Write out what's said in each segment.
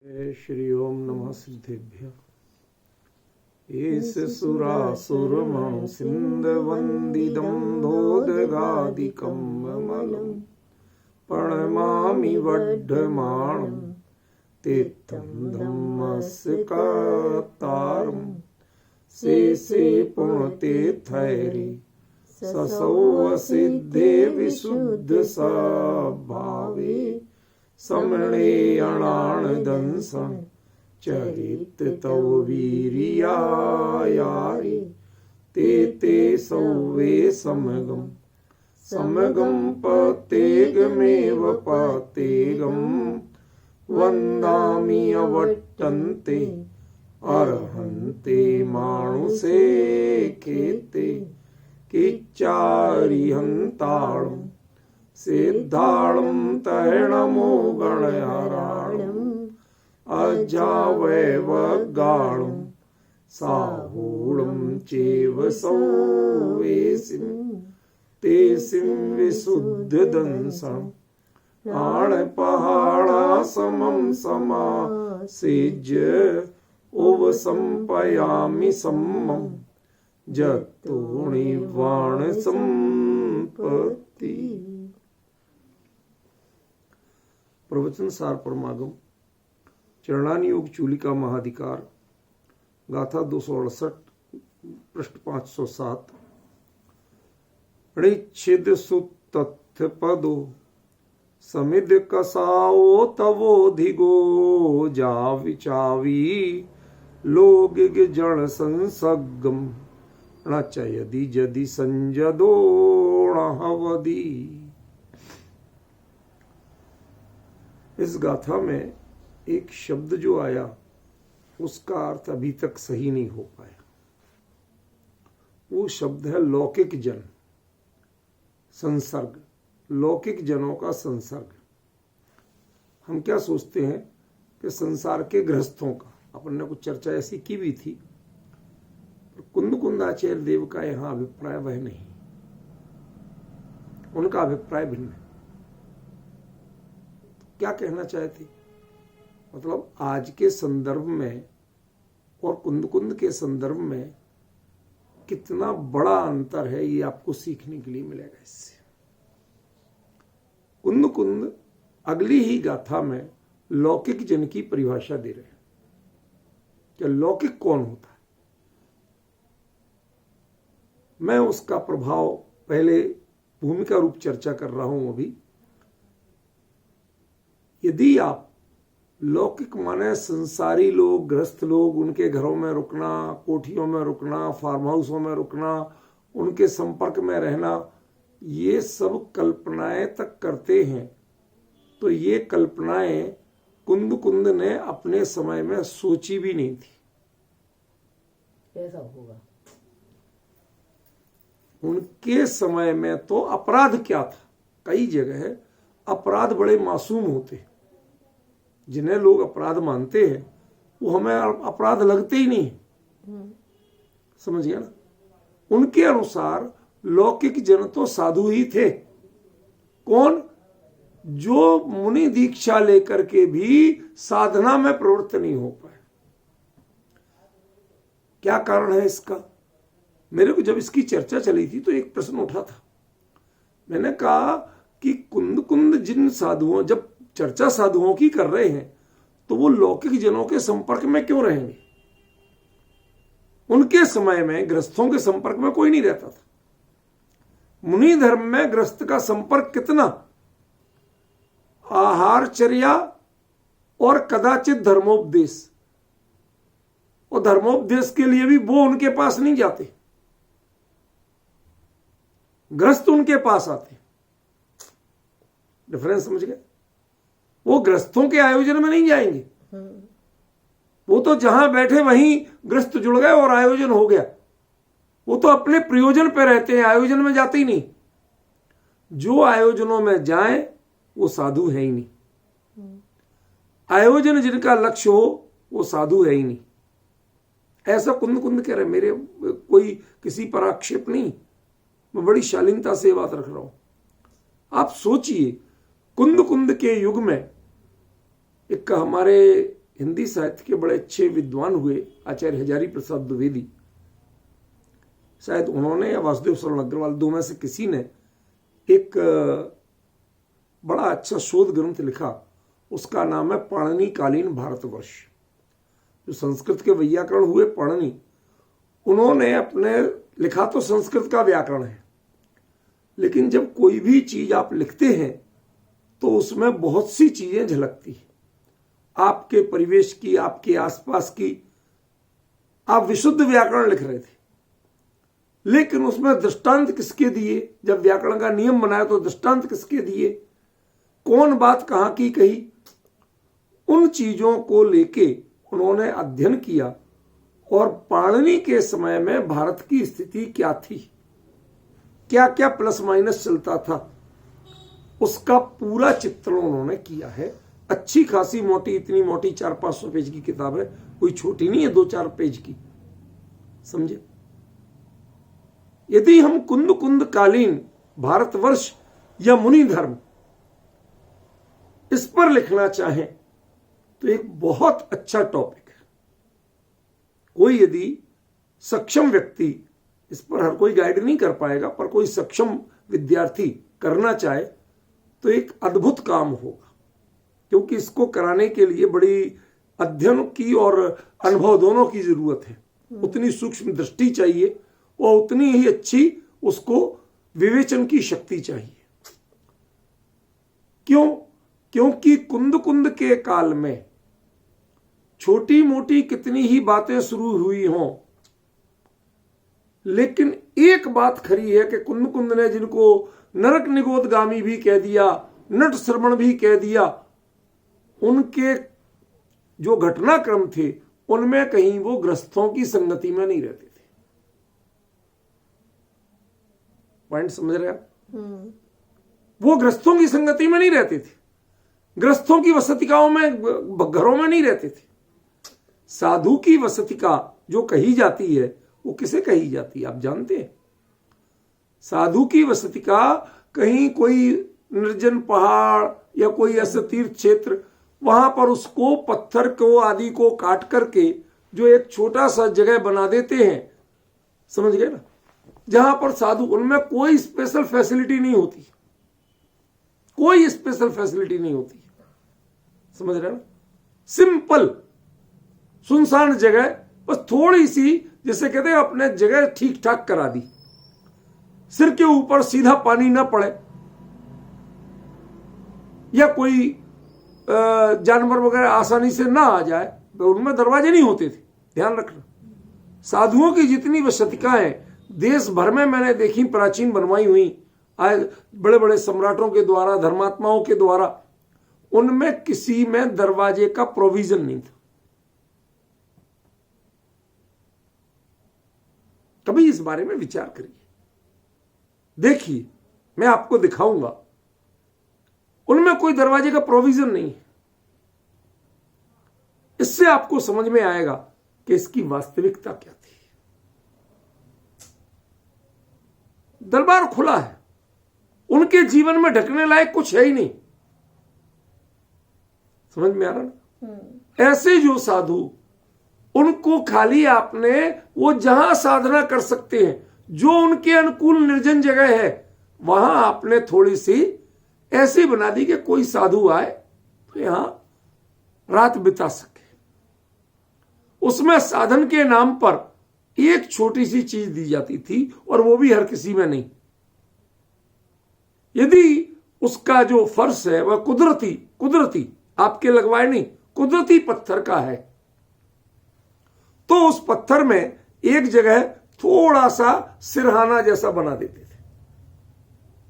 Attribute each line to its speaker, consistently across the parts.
Speaker 1: श्री ओम नमः सिद्धेभ्य। एस सुरासुर मनु सिंध वंदिदं धोदगादिकं ममलं प्रणमामि वड्ढमाणं तीर्थं धम्मस्कातारं शेषे पुण्यतीर्थैरि ससौ सिद्धे विशुद्ध स्वभावे समणे अणाणदंसं चरित तव वीर्यायारि ते सौवे समगं पतेगमेव पतेगं वन्दामि अवट्टन्ते अर्हन्ते मानुषे खेते किच्चारिहन्ताळं सिद्धाळं तैणमो गणयाराणम् अजावैवगाळं साहूळं चैव सौवेसिं तेसिं विशुद्धदंसं आणपहाळासमं समासेज्य उपसंपयामि सम्मं जतोऽणिवाण संपत्ति। प्रवचन सार परमागम चरणानी योग चूलिका महाधिकार गाथा 268 पृष्ठ 507। ऋच्छिद सुतथ्य पदो समिद कसाओ तवोधिगो जाविचावी लोगिग जन संसगम नचयदि जदि संजदो हवदी। इस गाथा में एक शब्द जो आया उसका अर्थ अभी तक सही नहीं हो पाया। वो शब्द है लौकिक जन, संसर्ग, लौकिक जनों का संसर्ग। हम क्या सोचते हैं कि संसार के गृहस्थों का, अपन ने कुछ चर्चा ऐसी की भी थी, कुंदकुंदाचार्य देव का यहां अभिप्राय वह नहीं, उनका अभिप्राय भिन्न है। क्या कहना चाहते, मतलब आज के संदर्भ में और कुंद के संदर्भ में कितना बड़ा अंतर है, ये आपको सीखने के लिए मिलेगा इससे। कुंद अगली ही गाथा में लौकिक जन की परिभाषा दे रहे हैं कि लौकिक कौन होता है। मैं उसका प्रभाव पहले भूमिका रूप चर्चा कर रहा हूं अभी। यदि आप लौकिक माने संसारी लोग, गृहस्थ लोग, उनके घरों में रुकना, कोठियों में रुकना, फार्म हाउसों में रुकना, उनके संपर्क में रहना, ये सब कल्पनाएं तक करते हैं, तो ये कल्पनाएं कुंद ने अपने समय में सोची भी नहीं थी।
Speaker 2: कैसा होगा?
Speaker 1: उनके समय में तो अपराध क्या था, कई जगह अपराध बड़े मासूम होते हैं। जिन्हें लोग अपराध मानते हैं वो हमें अपराध लगते ही नहीं, समझ गया ना। उनके अनुसार लौकिक जन तो साधु ही थे। कौन? जो मुनि दीक्षा लेकर के भी साधना में प्रवृत्त नहीं हो पाए। क्या कारण है इसका? मेरे को जब इसकी चर्चा चली थी तो एक प्रश्न उठा था। मैंने कहा कि कुंद जिन साधुओं, जब चर्चा साधुओं की कर रहे हैं तो वो लौकिक जनों के संपर्क में क्यों रहेंगे? उनके समय में गृहस्थों के संपर्क में कोई नहीं रहता था। मुनि धर्म में गृहस्थ का संपर्क कितना? आहारचर्या और कदाचित धर्मोपदेश, और धर्मोपदेश के लिए भी वो उनके पास नहीं जाते, गृहस्थ उनके पास आते। डिफरेंस समझ गए? वो गृहस्थों के आयोजन में नहीं जाएंगे, वो तो जहां बैठे वहीं गृहस्थ जुड़ गए और आयोजन हो गया। वो तो अपने प्रयोजन पे रहते हैं, आयोजन में जाते ही नहीं। जो आयोजनों में जाए वो साधु है ही नहीं। आयोजन जिनका लक्ष्य हो वो साधु है ही नहीं। ऐसा कुंद कह रहे। मेरे कोई किसी पर आक्षेप नहीं, मैं बड़ी शालीनता से बात रख रहा हूं। आप सोचिए, कुंद के युग में एक हमारे हिंदी साहित्य के बड़े अच्छे विद्वान हुए आचार्य हजारी प्रसाद द्विवेदी, शायद उन्होंने या वासुदेव शरण अग्रवाल, दो में से किसी ने एक बड़ा अच्छा शोध ग्रंथ लिखा। उसका नाम है पाणिनिकालीन भारतवर्ष। जो संस्कृत के वैयाकरण हुए पाणिनि, उन्होंने अपने लिखा तो संस्कृत का व्याकरण है, लेकिन जब कोई भी चीज आप लिखते हैं तो उसमें बहुत सी चीजें झलकती हैं, आपके परिवेश की, आपके आसपास की। आप विशुद्ध व्याकरण लिख रहे थे, लेकिन उसमें दृष्टांत किसके दिए? जब व्याकरण का नियम बनाया तो दृष्टांत किसके दिए? कौन बात कहां की कही? उन चीजों को लेके उन्होंने अध्ययन किया और पाणिनि के समय में भारत की स्थिति क्या थी, क्या क्या प्लस माइनस चलता था, उसका पूरा चित्रण उन्होंने किया है। अच्छी खासी मोटी, इतनी मोटी 400-500 पेज की किताब है, कोई छोटी नहीं है 2-4 पेज की, समझे। यदि हम कुंद कुंद कालीन भारतवर्ष या मुनि धर्म इस पर लिखना चाहें तो एक बहुत अच्छा टॉपिक है। कोई यदि सक्षम व्यक्ति, इस पर हर कोई गाइड नहीं कर पाएगा, पर कोई सक्षम विद्यार्थी करना चाहे तो एक अद्भुत काम होगा, क्योंकि इसको कराने के लिए बड़ी अध्ययन की और अनुभव दोनों की जरूरत है। उतनी सूक्ष्म दृष्टि चाहिए और उतनी ही अच्छी उसको विवेचन की शक्ति चाहिए। क्यों? क्योंकि कुंद कुंद के काल में छोटी मोटी कितनी ही बातें शुरू हुई हों, लेकिन एक बात खरी है कि कुंद कुंद ने जिनको नरक निगोदगामी भी कह दिया, नट श्रवण भी कह दिया, उनके जो घटनाक्रम थे उनमें कहीं वो ग्रस्तों की संगति में नहीं रहते थे। पॉइंट समझ रहे आप? वो ग्रस्तों की संगति में नहीं रहते थे, ग्रस्तों की वसतिकाओं में, घरों में नहीं रहते थे। साधु की वसतिका जो कही जाती है वो किसे कही जाती है आप जानते हैं? साधु की वसतिका कहीं कोई निर्जन पहाड़ या कोई ऐसा तीर्थ क्षेत्र, वहां पर उसको पत्थर को आदि को काट करके जो एक छोटा सा जगह बना देते हैं, समझ गए ना, जहां पर साधु, उनमें कोई स्पेशल फैसिलिटी नहीं होती, कोई स्पेशल फैसिलिटी नहीं होती, समझ रहे ना। सिंपल सुनसान जगह, बस थोड़ी सी, जैसे कहते हैं अपने जगह ठीक ठाक करा दी, सिर के ऊपर सीधा पानी ना पड़े या कोई जानवर वगैरह आसानी से ना आ जाए, उनमें दरवाजे नहीं होते थे, ध्यान रखना। साधुओं की जितनी वसतिकाएं देश भर में मैंने देखी, प्राचीन बनवाई हुई बड़े बड़े सम्राटों के द्वारा, धर्मात्माओं के द्वारा, उनमें किसी में दरवाजे का प्रोविजन नहीं था। कभी इस बारे में विचार करिए, देखिए, मैं आपको दिखाऊंगा, उनमें कोई दरवाजे का प्रोविजन नहीं है। इससे आपको समझ में आएगा कि इसकी वास्तविकता क्या थी। दरबार खुला है, उनके जीवन में ढकने लायक कुछ है ही नहीं, समझ में आ रहा ना। ऐसे जो साधु, उनको खाली आपने वो जहां साधना कर सकते हैं, जो उनके अनुकूल निर्जन जगह है, वहां आपने थोड़ी सी ऐसी बना दी कि कोई साधु आए तो यहां रात बिता सके। उसमें साधन के नाम पर एक छोटी सी चीज दी जाती थी, और वो भी हर किसी में नहीं। यदि उसका जो फर्श है वह कुदरती आपके लगवाए नहीं, कुदरती पत्थर का है, तो उस पत्थर में एक जगह थोड़ा सा सिरहाना जैसा बना देते थे,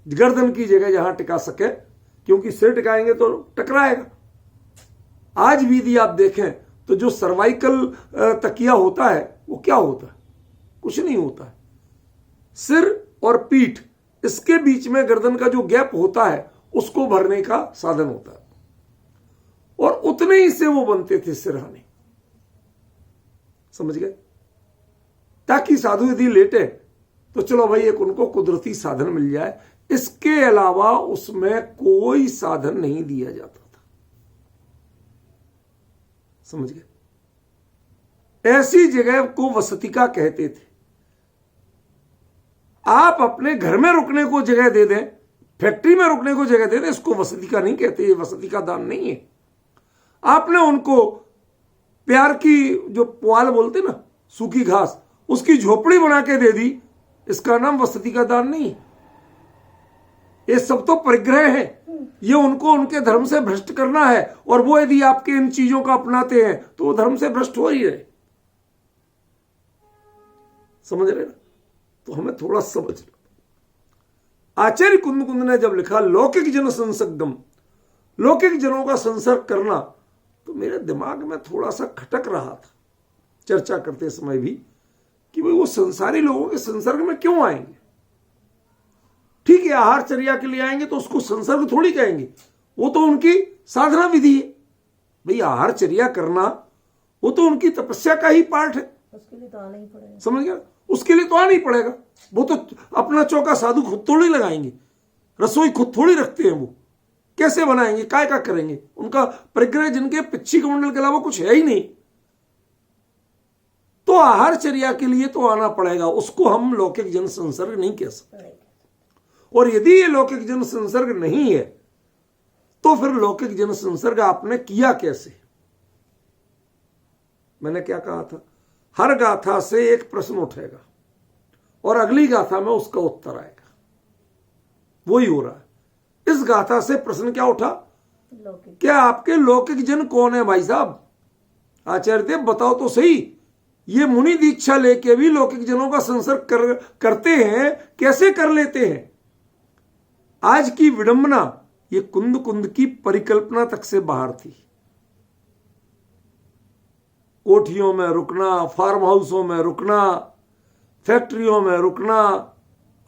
Speaker 1: गर्दन की जगह जहां टिका सके, क्योंकि सिर टिकाएंगे तो टकराएगा। आज भी यदि आप देखें तो जो सर्वाइकल तकिया होता है वो क्या होता है? कुछ नहीं होता है। सिर और पीठ, इसके बीच में गर्दन का जो गैप होता है उसको भरने का साधन होता है, और उतने ही से वो बनते थे सिरहाने, समझ गए, ताकि साधु यदि लेटे तो चलो भाई एक उनको कुदरती साधन मिल जाए। इसके अलावा उसमें कोई साधन नहीं दिया जाता था, समझ गए। ऐसी जगह को वसतिका कहते थे। आप अपने घर में रुकने को जगह दे दें, फैक्ट्री में रुकने को जगह दे दें, इसको वसतिका नहीं कहते, ये वसतिका दान नहीं है। आपने उनको प्यार की जो पुआल बोलते ना, सूखी घास, उसकी झोपड़ी बना के दे दी, इसका नाम वसतिका दान नहीं है। ये सब तो परिग्रह है। ये उनको उनके धर्म से भ्रष्ट करना है, और वो यदि आपके इन चीजों को अपनाते हैं तो वो धर्म से भ्रष्ट हो ही रहे। समझ रहे ना? तो हमें थोड़ा समझ लो। आचार्य कुंद ने जब लिखा लौकिक जन संसर्गम, लौकिक जनों का संसर्ग करना, तो मेरे दिमाग में थोड़ा सा खटक रहा था चर्चा करते समय भी कि भाई वो संसारी लोगों के संसर्ग में क्यों आएंगे। ठीक है, आहार चर्या के लिए आएंगे तो उसको संसर्ग थोड़ी कहेंगे, वो तो उनकी साधना विधि है। भाई आहार चर्या करना वो तो उनकी तपस्या का ही पार्ट है,
Speaker 2: उसके लिए तो आना ही पड़ेगा।
Speaker 1: समझ गया? उसके लिए तो आना ही पड़ेगा। वो तो अपना चौका साधु खुद थोड़ी लगाएंगे, रसोई खुद थोड़ी रखते हैं। वो कैसे बनाएंगे, काय का करेंगे? उनका परिग्रह जिनके पिच्छी कमंडल के अलावा कुछ है ही नहीं। तो आहार चर्या के लिए तो आना पड़ेगा, उसको हम लौकिक जन संसर्ग नहीं कह सकते। और यदि ये लौकिक जन संसर्ग नहीं है तो फिर लौकिक जन संसर्ग आपने किया कैसे? मैंने क्या कहा था, हर गाथा से एक प्रश्न उठेगा और अगली गाथा में उसका उत्तर आएगा। वही हो रहा है। इस गाथा से प्रश्न क्या उठा, क्या आपके लौकिक जन कौन है? भाई साहब आचार्य देव बताओ तो सही, ये मुनि दीक्षा लेके भी लौकिक जनों का संसर्ग करते हैं, कैसे कर लेते हैं? आज की विडंबना ये कुंद की परिकल्पना तक से बाहर थी। कोठियों में रुकना, फार्म हाउसों में रुकना, फैक्ट्रियों में रुकना,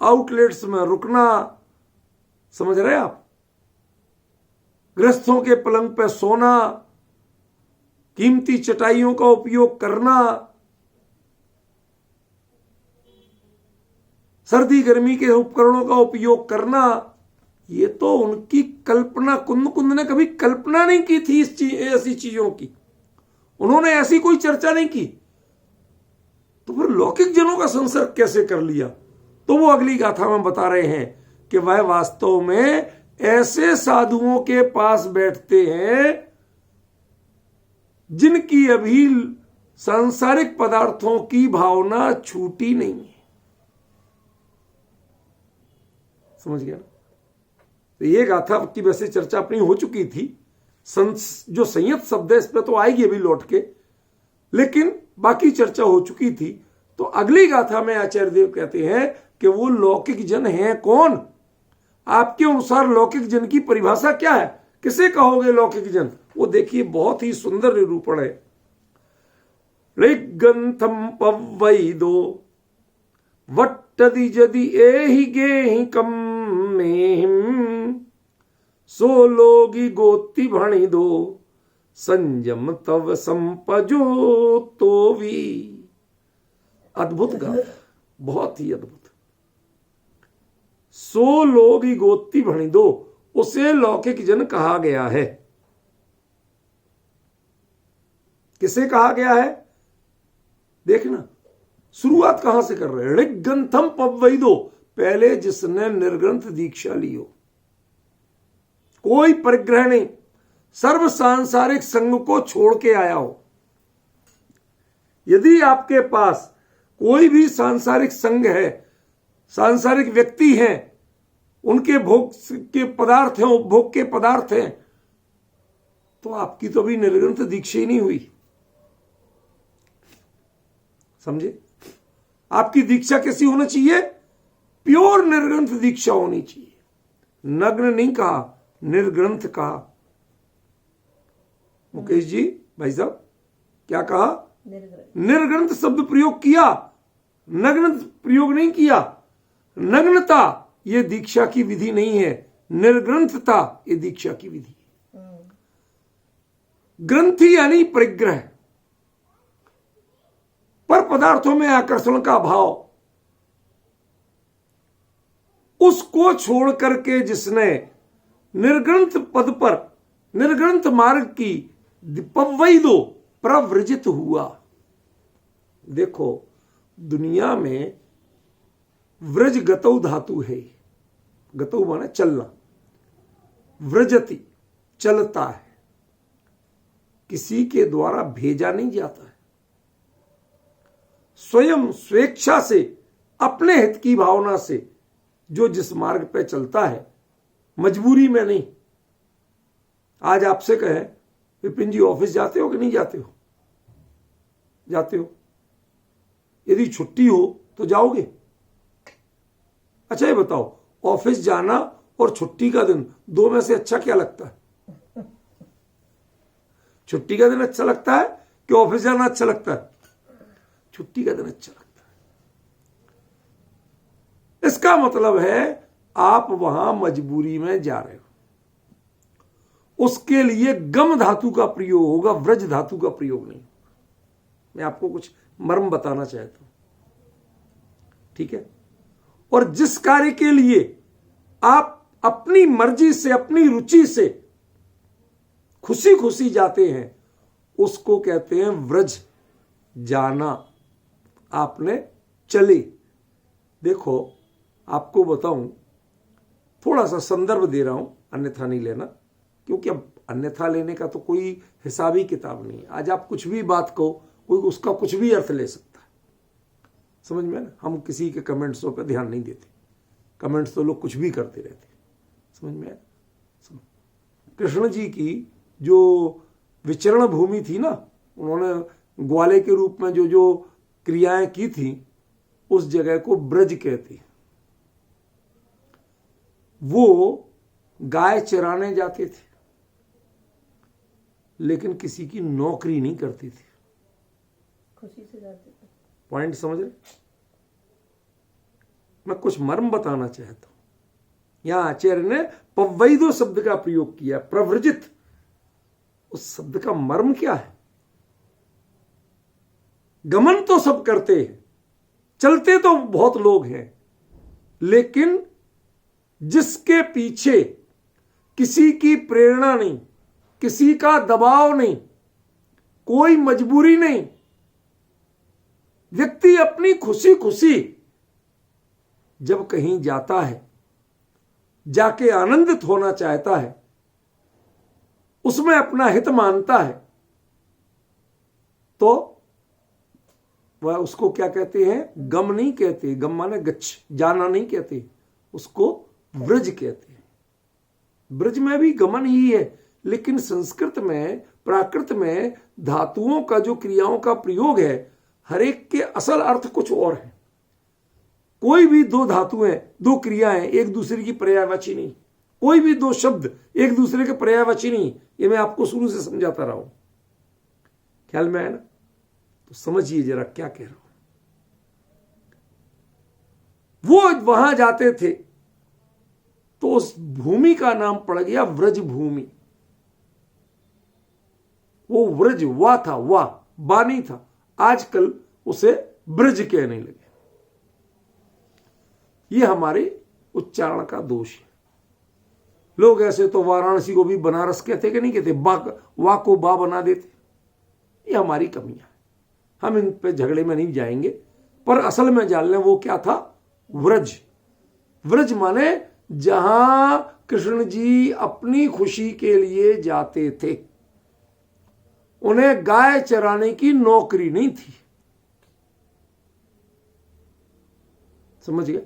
Speaker 1: आउटलेट्स में रुकना, समझ रहे आप? गृहस्थों के पलंग पे सोना, कीमती चटाइयों का उपयोग करना, सर्दी गर्मी के उपकरणों का उपयोग करना, ये तो उनकी कल्पना, कुंद ने कभी कल्पना नहीं की थी ऐसी चीजों की। उन्होंने ऐसी कोई चर्चा नहीं की। तो फिर लौकिक जनों का संसर्ग कैसे कर लिया? तो वो अगली गाथा में बता रहे हैं कि वह वास्तव में ऐसे साधुओं के पास बैठते हैं जिनकी अभी सांसारिक पदार्थों की भावना छूटी नहीं है। समझ गया? तो ये गाथा की वैसे चर्चा अपनी हो चुकी थी। जो संयत शब्द है इस पे तो आएगी अभी लौट के, लेकिन बाकी चर्चा हो चुकी थी। तो अगली गाथा में आचार्य देव कहते हैं कि वो लौकिक जन है कौन? आपके अनुसार लौकिक जन की परिभाषा क्या है? किसे कहोगे लौकिक जन? वो देखिए बहुत ही सुंदर निरूपण है। ऋग्गंथम पवैदो वट्टदि जदि एहि गेहि कम मेहिम सो लोगी गोति भणि दो संयम तव संपजो तो भी। अद्भुत गाथा, बहुत ही अद्भुत। सो लोगी गोति भणि दो, उसे लौकिक जन कहा गया है। किसे कहा गया है? देखना शुरुआत कहां से कर रहे हैं। ऋग्गंथम पवैदो, पहले जिसने निर्ग्रंथ दीक्षा ली हो, कोई परिग्रह नहीं, सर्व सांसारिक संग को छोड़ के आया हो। यदि आपके पास कोई भी सांसारिक संग है, सांसारिक व्यक्ति हैं, उनके भोग के पदार्थ हैं, उपभोग के पदार्थ हैं, तो आपकी तो अभी निर्ग्रंथ दीक्षा ही नहीं हुई। समझे? आपकी दीक्षा कैसी होनी चाहिए? प्योर निर्ग्रंथ दीक्षा होनी चाहिए। नग्न नहीं कहा, निर्ग्रंथ कहा। मुकेश जी, भाई साहब, क्या कहा? निर्ग्रंथ शब्द प्रयोग किया, नग्न प्रयोग नहीं किया। नग्नता ये दीक्षा की विधि नहीं है, निर्ग्रंथता ये दीक्षा की विधि है। ग्रंथि यानी परिग्रह, पर पदार्थों में आकर्षण का भाव, उसको छोड़ करके जिसने निर्ग्रंथ पद पर, निर्ग्रंथ मार्ग की पवैदो, प्रव्रजित हुआ। देखो दुनिया में व्रज गतौ धातु है, गतौ माने चलना, व्रजति चलता है, किसी के द्वारा भेजा नहीं जाता है, स्वयं स्वेच्छा से अपने हित की भावना से जो जिस मार्ग पे चलता है, मजबूरी में नहीं। आज आपसे कहें विपिन जी ऑफिस जाते हो कि नहीं जाते हो? जाते हो। यदि छुट्टी हो तो जाओगे? अच्छा ये बताओ, ऑफिस जाना और छुट्टी का दिन, दो में से अच्छा क्या लगता है? छुट्टी का दिन अच्छा लगता है कि ऑफिस जाना अच्छा लगता है? छुट्टी का दिन अच्छा लगता है। इसका मतलब है आप वहां मजबूरी में जा रहे हो, उसके लिए गम धातु का प्रयोग होगा, व्रज धातु का प्रयोग नहीं। मैं आपको कुछ मर्म बताना चाहता हूं, ठीक है? और जिस कार्य के लिए आप अपनी मर्जी से, अपनी रुचि से खुशी खुशी जाते हैं, उसको कहते हैं व्रज जाना। आपने चले। देखो आपको बताऊं, थोड़ा सा संदर्भ दे रहा हूं, अन्यथा नहीं लेना, क्योंकि अब अन्यथा लेने का तो कोई हिसाबी किताब नहीं है। आज आप कुछ भी बात कहो, कोई उसका कुछ भी अर्थ ले सकता है, समझ में ना? हम किसी के कमेंट्सों पर ध्यान नहीं देते, कमेंट्स तो लोग कुछ भी करते रहते, समझ में आया? कृष्ण जी की जो विचरण भूमि थी ना, उन्होंने ग्वाले के रूप में जो जो क्रियाएं की थी, उस जगह को ब्रज कहते हैं। वो गाय चराने जाते थे, लेकिन किसी की नौकरी नहीं करते थे,
Speaker 2: खुशी से जाते थे।
Speaker 1: पॉइंट समझ रहे? मैं कुछ मर्म बताना चाहता हूं। यहां आचार्य ने पवैदो शब्द का प्रयोग किया, प्रव्रजित। उस शब्द का मर्म क्या है? गमन तो सब करते हैं, चलते तो बहुत लोग हैं, लेकिन जिसके पीछे किसी की प्रेरणा नहीं, किसी का दबाव नहीं, कोई मजबूरी नहीं, व्यक्ति अपनी खुशी खुशी जब कहीं जाता है, जाके आनंदित होना चाहता है, उसमें अपना हित मानता है, तो वह उसको क्या कहते हैं? गम नहीं कहते, गम माने गच्छ, जाना नहीं कहते, उसको व्रज कहते हैं। ब्रज में भी गमन ही है, लेकिन संस्कृत में, प्राकृत में धातुओं का जो क्रियाओं का प्रयोग है, हर एक के असल अर्थ कुछ और है। कोई भी दो धातुएं, दो क्रियाएं एक दूसरे की पर्यायवाची नहीं, कोई भी दो शब्द एक दूसरे के पर्यायवाची नहीं। ये मैं आपको शुरू से समझाता रहा हूं, ख्याल में आया ना? तो समझिए जरा क्या कह रहा हूं। वो वहां जाते थे तो उस भूमि का नाम पड़ गया व्रज भूमि। वो व्रज वा था, वा बा नहीं था, आजकल उसे ब्रज कहने लगे। ये हमारे उच्चारण का दोष है। लोग ऐसे तो वाराणसी को भी बनारस कहते कि नहीं कहते, वा को बा बना देते। ये हमारी कमियां है, हम इन पे झगड़े में नहीं जाएंगे, पर असल में जान लें वो क्या था? व्रज। व्रज माने जहां कृष्ण जी अपनी खुशी के लिए जाते थे, उन्हें गाय चराने की नौकरी नहीं थी, समझ गए?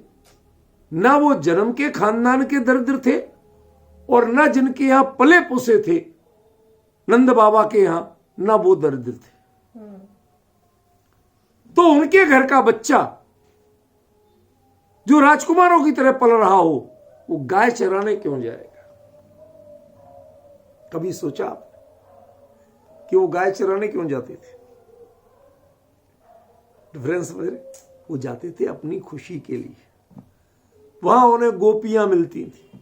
Speaker 1: ना वो जन्म के खानदान के दरिद्र थे, और ना जिनके यहां पले पुसे थे नंद बाबा के यहां, ना वो दरिद्र थे। तो उनके घर का बच्चा जो राजकुमारों की तरह पल रहा हो, वो गाय चराने क्यों जाएगा? कभी सोचा आप कि वो गाय चराने क्यों जाते थे? डिफरेंस समझ रहे? वो जाते थे अपनी खुशी के लिए। वहां उन्हें गोपियां मिलती थी,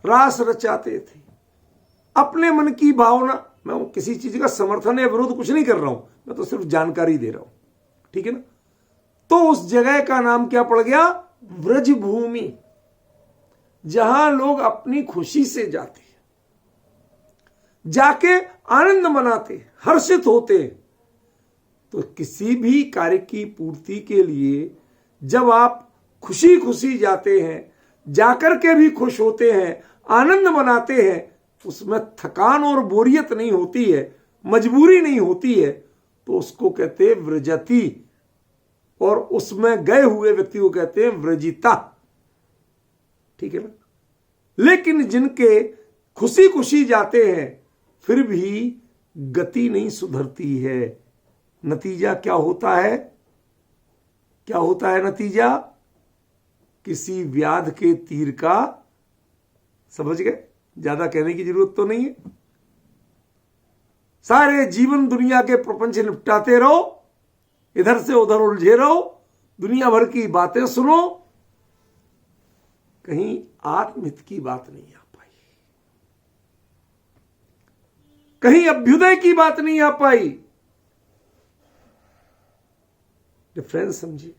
Speaker 1: रास रचाते थे, अपने मन की भावना। मैं किसी चीज का समर्थन या विरोध कुछ नहीं कर रहा हूं, मैं तो सिर्फ जानकारी दे रहा हूं, ठीक है ना? तो उस जगह का नाम क्या पड़ गया? व्रज भूमि, जहां लोग अपनी खुशी से जाते हैं, जाके आनंद मनाते, हर्षित होते। तो किसी भी कार्य की पूर्ति के लिए जब आप खुशी खुशी जाते हैं, जाकर के भी खुश होते हैं, आनंद मनाते हैं, उसमें थकान और बोरियत नहीं होती है, मजबूरी नहीं होती है, तो उसको कहते हैं व्रजति, और उसमें गए हुए व्यक्ति को कहते हैं व्रजिता। ठीक है ना। लेकिन जिनके खुशी खुशी जाते हैं फिर भी गति नहीं सुधरती है, नतीजा क्या होता है? क्या होता है नतीजा? किसी व्याध के तीर का, समझ गए, ज्यादा कहने की जरूरत तो नहीं है। सारे जीवन दुनिया के प्रपंच निपटाते रहो, इधर से उधर उलझे रहो, दुनिया भर की बातें सुनो, कहीं आत्महित की बात नहीं आ पाई, कहीं अभ्युदय की बात नहीं आ पाई। डिफरेंस समझिए।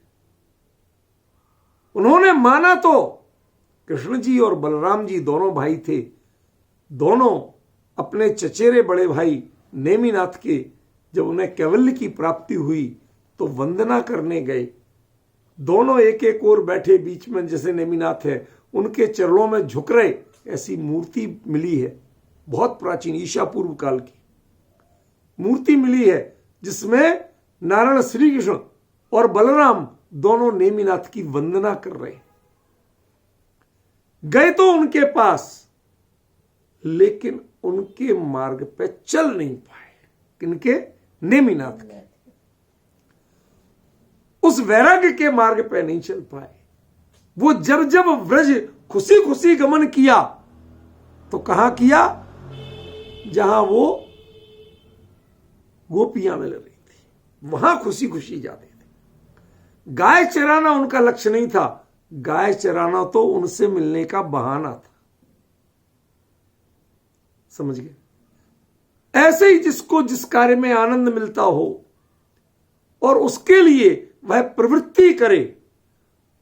Speaker 1: उन्होंने माना तो कृष्ण जी और बलराम जी दोनों भाई थे, दोनों अपने चचेरे बड़े भाई नेमिनाथ के जब उन्हें कैवल्य की प्राप्ति हुई तो वंदना करने गए। दोनों एक एक ओर बैठे, बीच में जैसे नेमिनाथ है उनके चरणों में झुक रहे, ऐसी मूर्ति मिली है, बहुत प्राचीन ईशा पूर्व काल की मूर्ति मिली है, जिसमें नारायण श्री कृष्ण और बलराम दोनों नेमिनाथ की वंदना कर रहे। गए तो उनके पास, लेकिन उनके मार्ग पे चल नहीं पाए। किनके? नेमिनाथ के। उस वैराग्य के मार्ग पे नहीं चल पाए। वो जब जब व्रज खुशी खुशी गमन किया तो कहां किया? जहां वो गोपियां मिल रही थी, वहां खुशी खुशी जाते थे। गाय चराना उनका लक्ष्य नहीं था, गाय चराना तो उनसे मिलने का बहाना था। समझ गए? ऐसे ही जिसको जिस कार्य में आनंद मिलता हो और उसके लिए वह प्रवृत्ति करे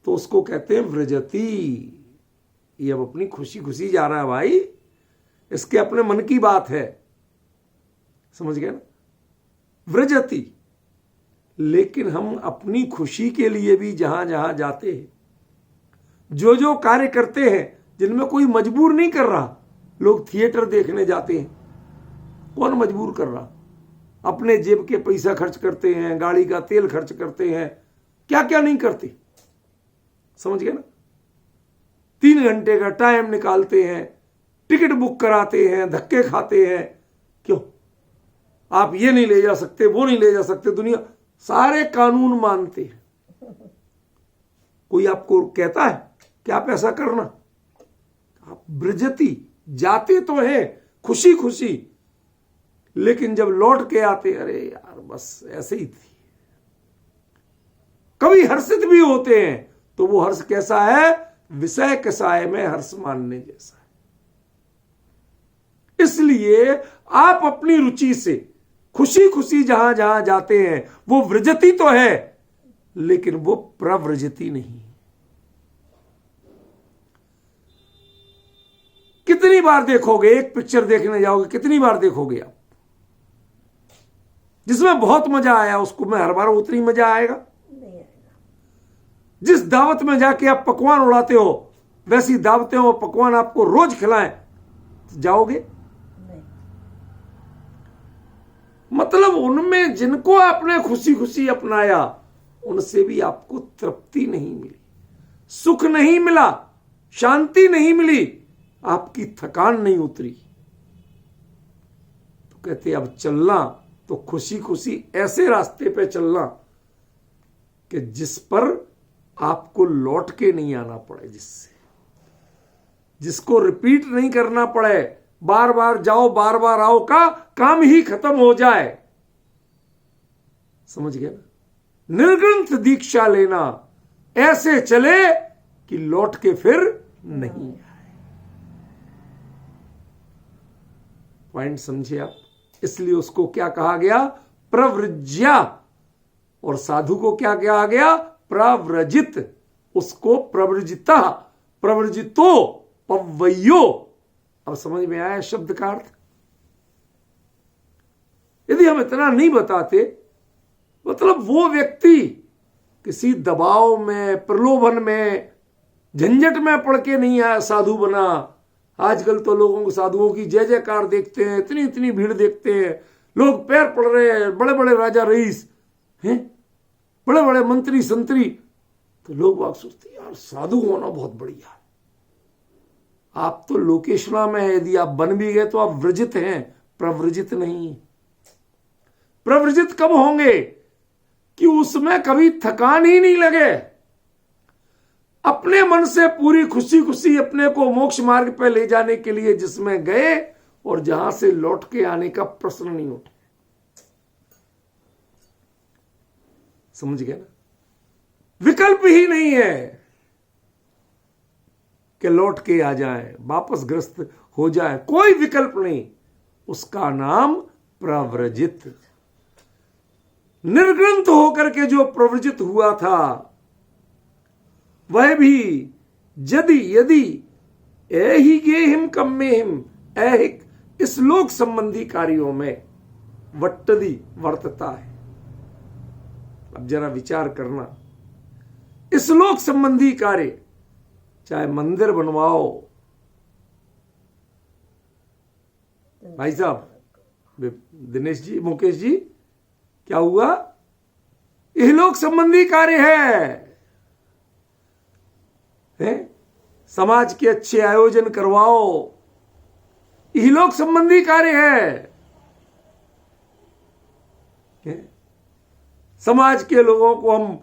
Speaker 1: तो उसको कहते हैं व्रजति। ये अब अपनी खुशी खुशी जा रहा है भाई, इसके अपने मन की बात है, समझ गए ना? व्रजति। लेकिन हम अपनी खुशी के लिए भी जहां जहां जाते हैं, जो जो कार्य करते हैं जिनमें कोई मजबूर नहीं कर रहा, लोग थिएटर देखने जाते हैं, कौन मजबूर कर रहा? अपने जेब के पैसा खर्च करते हैं, गाड़ी का तेल खर्च करते हैं, क्या क्या नहीं करते, समझ गए ना? 3 घंटे का टाइम निकालते हैं, टिकट बुक कराते हैं, धक्के खाते हैं। क्यों? आप ये नहीं ले जा सकते, वो नहीं ले जा सकते, दुनिया सारे कानून मानते हैं। कोई आपको कहता है कि आप ऐसा करना? आप ब्रजती जाते तो हैं खुशी खुशी, लेकिन जब लौट के आते, अरे यार बस ऐसे ही थी। कभी हर्षित भी होते हैं तो वो हर्ष कैसा है? विषय कसाय में हर्ष मानने जैसा है। इसलिए आप अपनी रुचि से खुशी खुशी जहां जहां जाते हैं वो व्रजति तो है, लेकिन वो प्रव्रजति नहीं। कितनी बार देखोगे? एक पिक्चर देखने जाओगे, कितनी बार देखोगे आप? जिसमें बहुत मजा आया उसको में हर बार उतनी मजा आएगा
Speaker 2: नहीं आएगा।
Speaker 1: जिस दावत में जाके आप पकवान उड़ाते हो, वैसी दावतें और पकवान आपको रोज खिलाएं तो जाओगे?
Speaker 2: नहीं।
Speaker 1: मतलब उनमें जिनको आपने खुशी खुशी अपनाया, उनसे भी आपको तृप्ति नहीं मिली, सुख नहीं मिला, शांति नहीं मिली, आपकी थकान नहीं उतरी। तो कहते अब चलना तो खुशी खुशी ऐसे रास्ते पे चलना कि जिस पर आपको लौट के नहीं आना पड़े, जिसको रिपीट नहीं करना पड़े, बार बार जाओ बार बार आओ का काम ही खत्म हो जाए। समझ गए ना? निर्ग्रंथ दीक्षा लेना, ऐसे चले कि लौट के फिर नहीं आए। पॉइंट समझे आप? इसलिए उसको क्या कहा गया? प्रव्रज्या। और साधु को क्या कहा गया? प्रव्रजित। उसको प्रव्रजिता, प्रव्रजितो, पव्वयो। अब समझ में आया शब्द का अर्थ? यदि हम इतना नहीं बताते, मतलब वो व्यक्ति किसी दबाव में, प्रलोभन में, झंझट में पड़ के नहीं आया, साधु बना। आजकल तो लोगों को साधुओं की जय जयकार देखते हैं, इतनी इतनी भीड़ देखते हैं, लोग पैर पड़ रहे हैं, बड़े बड़े राजा रईस हैं, बड़े बड़े मंत्री संतरी, तो लोग बात सोचते हैं यार साधु होना बहुत बढ़िया। आप तो लोकेशना में है, यदि आप बन भी गए तो आप वृजित हैं, प्रवृजित नहीं। प्रवृजित कब होंगे कि उसमें कभी थकान ही नहीं लगे, अपने मन से पूरी खुशी खुशी अपने को मोक्ष मार्ग पर ले जाने के लिए जिसमें गए, और जहां से लौट के आने का प्रश्न नहीं उठे। समझ गए ना? विकल्प ही नहीं है कि लौट के आ जाए, वापस ग्रस्त हो जाए, कोई विकल्प नहीं। उसका नाम प्रव्रजित। निर्ग्रंथ होकर के जो प्रव्रजित हुआ था, वह भी यदि एहि गेहिम कम्मेहिम ऐहिक इस लोक संबंधी कार्यों में वट्टदी वर्तता है। अब जरा विचार करना, इस लोक संबंधी कार्य, चाहे मंदिर बनवाओ, भाई साहब दिनेश जी, मुकेश जी, क्या हुआ? यह लोक संबंधी कार्य है। समाज के अच्छे आयोजन करवाओ, यही लोक संबंधी कार्य है। समाज के लोगों को हम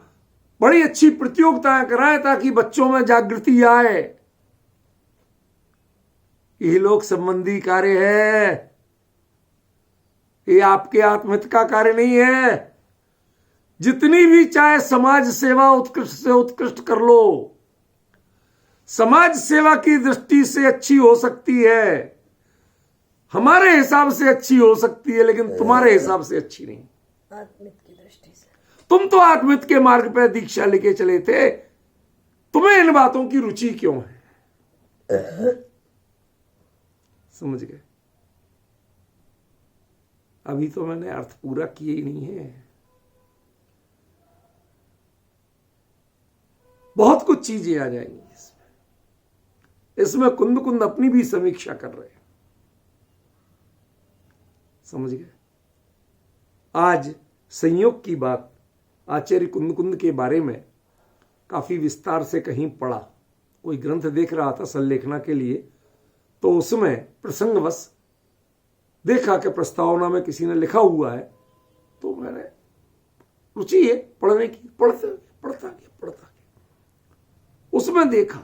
Speaker 1: बड़ी अच्छी प्रतियोगिताएं कराएं ताकि बच्चों में जागृति आए, यही लोक संबंधी कार्य है। ये आपके आत्महित का कार्य नहीं है। जितनी भी चाहे समाज सेवा उत्कृष्ट से उत्कृष्ट कर लो, समाज सेवा की दृष्टि से अच्छी हो सकती है, हमारे हिसाब से अच्छी हो सकती है, लेकिन तुम्हारे हिसाब से अच्छी नहीं।
Speaker 2: आत्मित की दृष्टि से
Speaker 1: तुम तो आत्मित के मार्ग पर दीक्षा लेके चले थे, तुम्हें इन बातों की रुचि क्यों है? समझ गए? अभी तो मैंने अर्थ पूरा किए ही नहीं है। बहुत कुछ चीजें आ जाएंगी इसमें कुंद कुंद अपनी भी समीक्षा कर रहे हैं। समझ गए? आज संयोग की बात, आचार्य कुंद कुंद के बारे में काफी विस्तार से कहीं पढ़ा, कोई ग्रंथ देख रहा था संलेखना के लिए, तो उसमें प्रसंगवश देखा कि प्रस्तावना में किसी ने लिखा हुआ है, तो मैंने रुचि है पढ़ने की, पढ़ता गया। उसमें देखा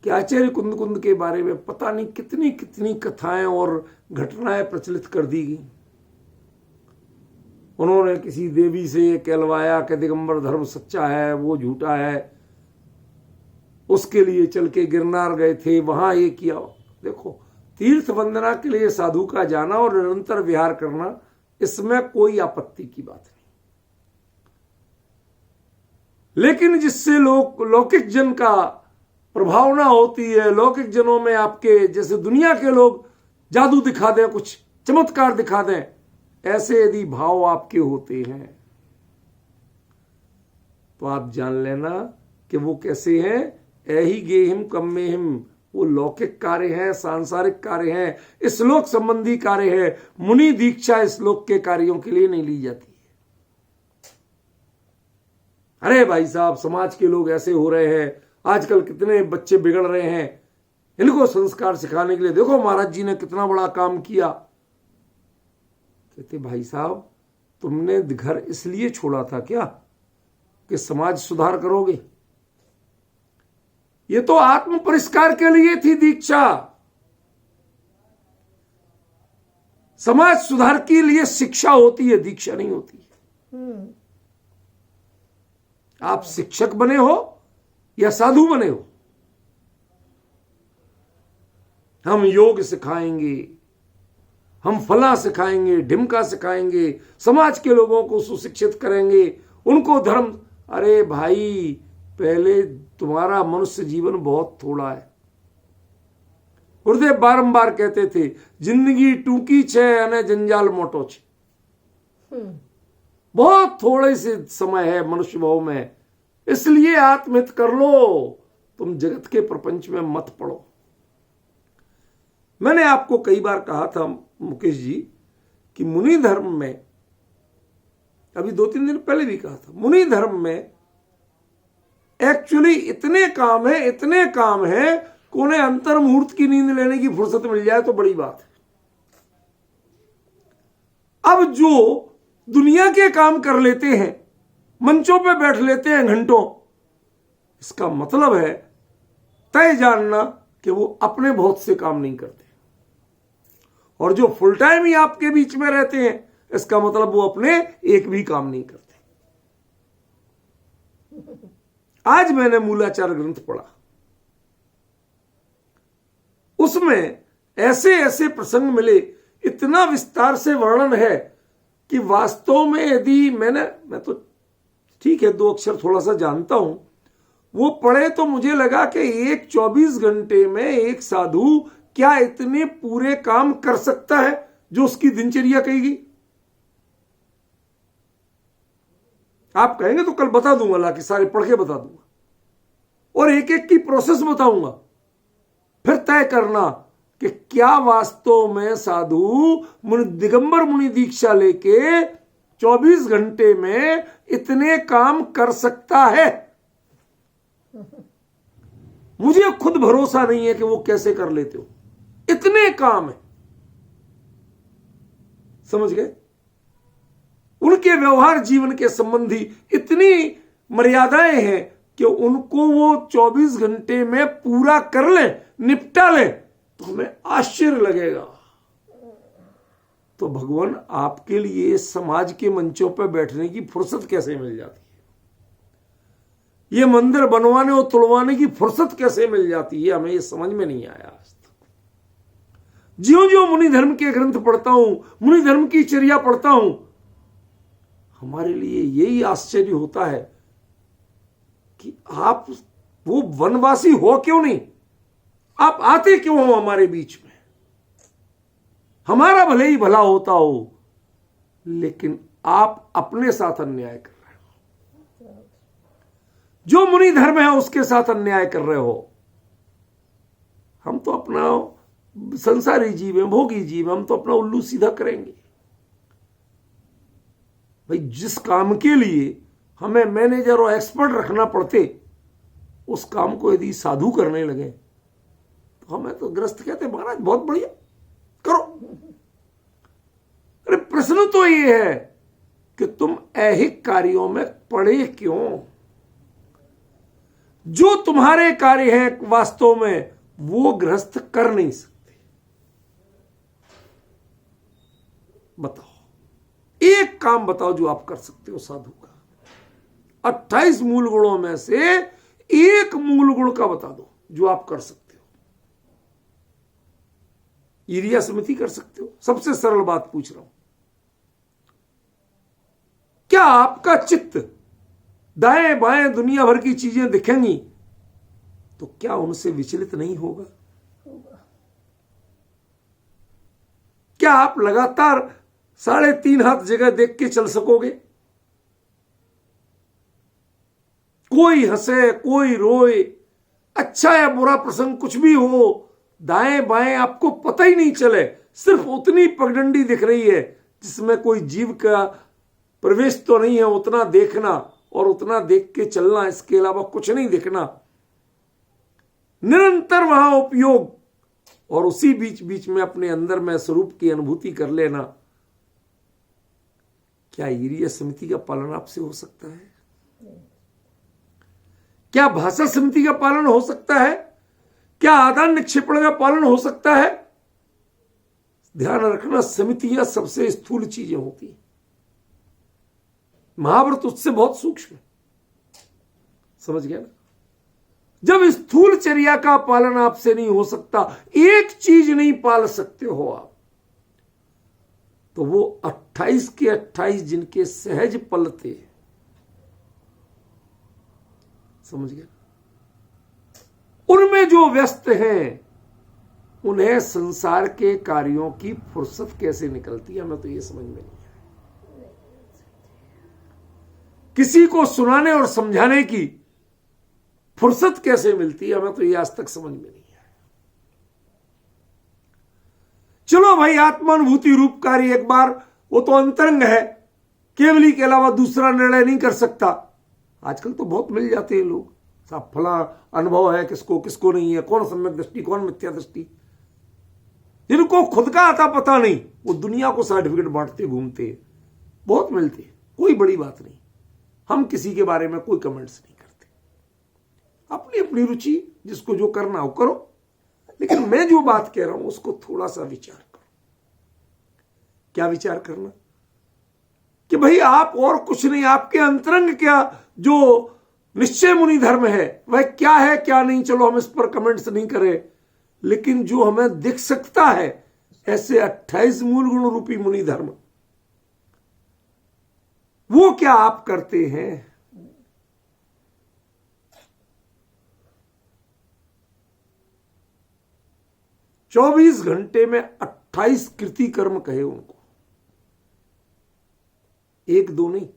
Speaker 1: कि आचार्य कुंद कुंद के बारे में पता नहीं कितनी कितनी कथाएं और घटनाएं प्रचलित कर दी गई। उन्होंने किसी देवी से ये कहलवाया कि दिगंबर धर्म सच्चा है, वो झूठा है, उसके लिए चल के गिरनार गए थे, वहां ये किया। देखो, तीर्थ वंदना के लिए साधु का जाना और निरंतर विहार करना, इसमें कोई आपत्ति की बात नहीं, लेकिन जिससे लौकिक जन का प्रभावना होती है, लौकिक जनों में आपके जैसे दुनिया के लोग जादू दिखा दें, कुछ चमत्कार दिखा दें, ऐसे यदि भाव आपके होते हैं तो आप जान लेना कि वो कैसे हैं। एहि गेहिम कम्मेहिम, वो लौकिक कार्य है, सांसारिक कार्य है, इस लोक संबंधी कार्य है। मुनि दीक्षा इस लोक के कार्यों के लिए नहीं ली जाती है। अरे भाई साहब, समाज के लोग ऐसे हो रहे हैं, आजकल कितने बच्चे बिगड़ रहे हैं, इनको संस्कार सिखाने के लिए देखो महाराज जी ने कितना बड़ा काम किया। कहते भाई साहब, तुमने घर इसलिए छोड़ा था क्या कि समाज सुधार करोगे? ये तो आत्म परिष्कार के लिए थी दीक्षा। समाज सुधार के लिए शिक्षा होती है, दीक्षा नहीं होती है। आप शिक्षक बने हो या साधु बने हो, हम योग सिखाएंगे, हम फला सिखाएंगे, ढिमका सिखाएंगे, समाज के लोगों को सुशिक्षित करेंगे, उनको धर्म। अरे भाई, पहले तुम्हारा मनुष्य जीवन बहुत थोड़ा है। गुरुदेव बारंबार कहते थे, जिंदगी टूकी छे अने जंजाल मोटो छे। बहुत थोड़े से समय है मनुष्य भाव में, इसलिए आत्महित कर लो, तुम जगत के प्रपंच में मत पड़ो। मैंने आपको कई बार कहा था मुकेश जी कि मुनि धर्म में, अभी 2-3 दिन पहले भी कहा था, मुनि धर्म में एक्चुअली इतने काम है कि उन्हें अंतर मुहूर्त की नींद लेने की फुर्सत मिल जाए तो बड़ी बात है। अब जो दुनिया के काम कर लेते हैं, मंचों पे बैठ लेते हैं घंटों, इसका मतलब है तय जानना कि वो अपने बहुत से काम नहीं करते। और जो फुल टाइम ही आपके बीच में रहते हैं, इसका मतलब वो अपने एक भी काम नहीं करते। आज मैंने मूलाचार ग्रंथ पढ़ा, उसमें ऐसे ऐसे प्रसंग मिले, इतना विस्तार से वर्णन है कि वास्तव में यदि मैं तो ठीक है 2 अक्षर थोड़ा सा जानता हूं, वो पढ़े तो मुझे लगा कि एक 24 घंटे में एक साधु क्या इतने पूरे काम कर सकता है जो उसकी दिनचर्या कहेगी। आप कहेंगे तो कल बता दूंगा, लाके सारे पढ़ के बता दूंगा और एक एक की प्रोसेस बताऊंगा, फिर तय करना कि क्या वास्तव में साधु दिगंबर मुनि दीक्षा लेके 24 घंटे में इतने काम कर सकता है। मुझे खुद भरोसा नहीं है कि वो कैसे कर लेते हो, इतने काम है। समझ गए? उनके व्यवहार जीवन के संबंधी इतनी मर्यादाएं हैं कि उनको वो 24 घंटे में पूरा कर ले, निपटा ले, तो हमें आश्चर्य लगेगा। तो भगवान आपके लिए समाज के मंचों पर बैठने की फुर्सत कैसे मिल जाती है? ये मंदिर बनवाने और तुड़वाने की फुर्सत कैसे मिल जाती है? हमें ये समझ में नहीं आया आज तक। ज्यों ज्यों मुनि धर्म के ग्रंथ पढ़ता हूं, मुनि धर्म की चर्या पढ़ता हूं, हमारे लिए यही आश्चर्य होता है कि आप वो वनवासी हो क्यों नहीं? आप आते क्यों हो हमारे बीच में? हमारा भले ही भला होता हो, लेकिन आप अपने साथ अन्याय कर रहे हो। जो मुनि धर्म है उसके साथ अन्याय कर रहे हो। हम तो अपना संसारी जीव है, भोगी जीव, हम तो अपना उल्लू सीधा करेंगे। भाई जिस काम के लिए हमें मैनेजर और एक्सपर्ट रखना पड़ते, उस काम को यदि साधु करने लगे तो हमें तो ग्रस्त कहते महाराज बहुत बढ़िया करो। अरे प्रश्न तो ये है कि तुम ऐहिक कार्यों में पड़े क्यों? जो तुम्हारे कार्य हैं वास्तव में वो गृहस्थ कर नहीं सकते। बताओ, एक काम बताओ जो आप कर सकते हो साधु का। 28 मूल गुणों में से एक मूल गुण का बता दो जो आप कर सकते हो। ईर्ष्या समिति कर सकते हो? सबसे सरल बात पूछ रहा हूं, क्या आपका चित्त दाएं बाएं दुनिया भर की चीजें दिखेंगी तो क्या उनसे विचलित नहीं होगा? क्या आप लगातार 3.5 हाथ जगह देख के चल सकोगे? कोई हंसे, कोई रोए, अच्छा या बुरा प्रसंग कुछ भी हो, दाएं बाएं आपको पता ही नहीं चले, सिर्फ उतनी पगडंडी दिख रही है जिसमें कोई जीव का प्रवेश तो नहीं है, उतना देखना और उतना देख के चलना, इसके अलावा कुछ नहीं दिखना। निरंतर वहां उपयोग और उसी बीच बीच में अपने अंदर में स्वरूप की अनुभूति कर लेना। क्या ईर्ष्या समिति का पालन आपसे हो सकता है? क्या भाषा समिति का पालन हो सकता है? क्या आदान निक्षेपण का पालन हो सकता है? ध्यान रखना, समितियां सबसे स्थूल चीजें होती हैं, महाव्रत उससे बहुत सूक्ष्म है। समझ गया ना? जब स्थूल चर्या का पालन आपसे नहीं हो सकता, एक चीज नहीं पाल सकते हो आप, तो वो 28 के 28 जिनके सहज पलते, समझ गया, उनमें जो व्यस्त हैं उन्हें संसार के कार्यों की फुर्सत कैसे निकलती है? हमें तो ये समझ में नहीं आया। किसी को सुनाने और समझाने की फुर्सत कैसे मिलती है, हमें तो ये आज तक समझ में नहीं आया। चलो भाई, आत्मानुभूति रूपकारी एक बार, वो तो अंतरंग है, केवली के अलावा दूसरा निर्णय नहीं कर सकता। आजकल तो बहुत मिल जाते हैं लोग, साहब फला अनुभव है, किसको किसको नहीं है, कौन सम्यक दृष्टि कौन मिथ्या दृष्टि। जिनको खुद का आता पता नहीं, वो दुनिया को सर्टिफिकेट बांटते घूमते हैं, बहुत मिलते हैं, कोई बड़ी बात नहीं। हम किसी के बारे में कोई कमेंट्स नहीं करते, अपनी अपनी रुचि, जिसको जो करना हो करो। लेकिन मैं जो बात कह रहा हूं उसको थोड़ा सा विचार करो। क्या विचार करना? कि भाई आप और कुछ नहीं, आपके अंतरंग क्या जो निश्चय मुनि धर्म है वह क्या है क्या नहीं, चलो हम इस पर कमेंट्स नहीं करें। लेकिन जो हमें दिख सकता है, ऐसे 28 मूल गुण रूपी मुनि धर्म, वो क्या आप करते हैं? चौबीस घंटे में 28 कृति कर्म कहे उनको, एक दो नहीं,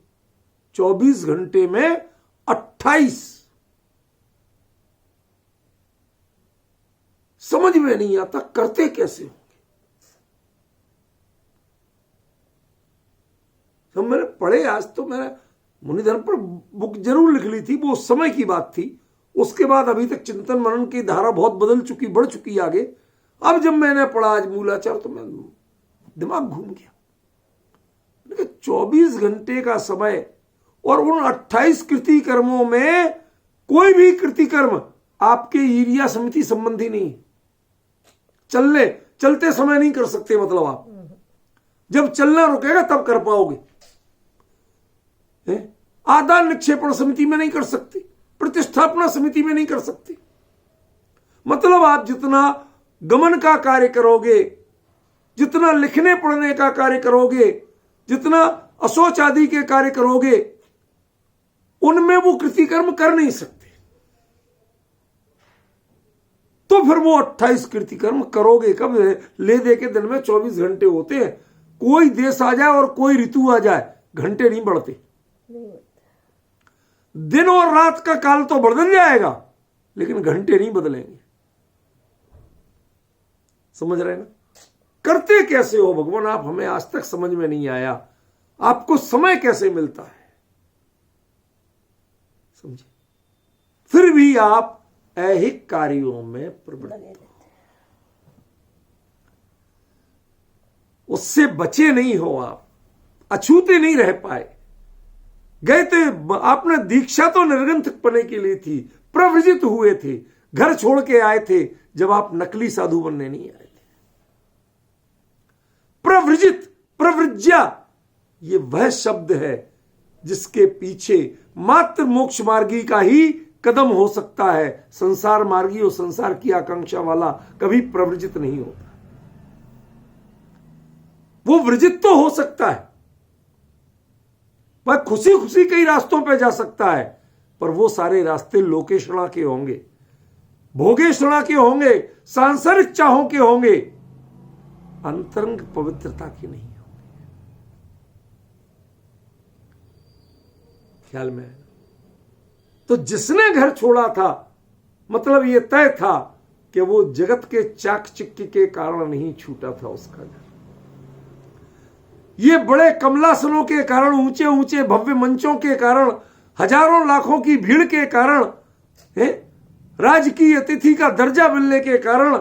Speaker 1: 24 घंटे में 28। समझ में नहीं आता करते कैसे होंगे। सब मैंने पढ़े, आज तो मैंने मुनि धर्म पर बुक जरूर लिख ली थी, वो उस समय की बात थी। उसके बाद अभी तक चिंतन मनन की धारा बहुत बदल चुकी, बढ़ चुकी आगे। अब जब मैंने पढ़ा आज मूलाचार, तो मैं दिमाग घूम गया। 24 घंटे का समय और उन 28 कृति कर्मों में कोई भी कृति कर्म आपके ईर्ष्या समिति संबंधी नहीं। चलते समय नहीं कर सकते, मतलब आप जब चलना रुकेगा तब कर पाओगे। आदान निक्षेपण समिति में नहीं कर सकते, प्रतिष्ठापना समिति में नहीं कर सकते। मतलब आप जितना गमन का कार्य करोगे, जितना लिखने पढ़ने का कार्य करोगे, जितना अशौच आदि के कार्य करोगे, उनमें वो कृति कर्म कर नहीं सकते। तो फिर वो 28 कृति कर्म करोगे कब? ले दे के दिन में 24 घंटे होते हैं। कोई देश आ जाए और कोई ऋतु आ जाए, घंटे नहीं बढ़ते। दिन और रात का काल तो बदल जाएगा, लेकिन घंटे नहीं बदलेंगे। समझ रहे ना? करते कैसे हो भगवान आप, हमें आज तक समझ में नहीं आया। आपको समय कैसे मिलता है, समझे? फिर भी आप ऐहिक कार्यों में प्रवृत्त हो, उससे बचे नहीं हो, आप अछूते नहीं रह पाए। गए थे, आपने दीक्षा तो निर्गंथक पने के लिए थी, प्रव्रजित हुए थे, घर छोड़ के आए थे, जब आप नकली साधु बनने नहीं आए थे। प्रव्रजित, प्रव्रज्या, ये वह शब्द है जिसके पीछे मात्र मोक्ष मार्गी का ही कदम हो सकता है। संसार मार्गी और संसार की आकांक्षा वाला कभी प्रव्रजित नहीं होता। वो वृजित तो हो सकता है, वह खुशी खुशी कई रास्तों पे जा सकता है, पर वो सारे रास्ते लोकेशणा के होंगे, भोगेशणा के होंगे, सांसारिक चाहों के होंगे, अंतरंग पवित्रता की नहीं होंगे। ख्याल में है? तो जिसने घर छोड़ा था, मतलब ये तय था कि वो जगत के चाकचिक्य के कारण नहीं छूटा था उसका घर। ये बड़े कमलासनों के कारण, ऊंचे ऊंचे भव्य मंचों के कारण, हजारों लाखों की भीड़ के कारण, राजकीय अतिथि का दर्जा मिलने के कारण,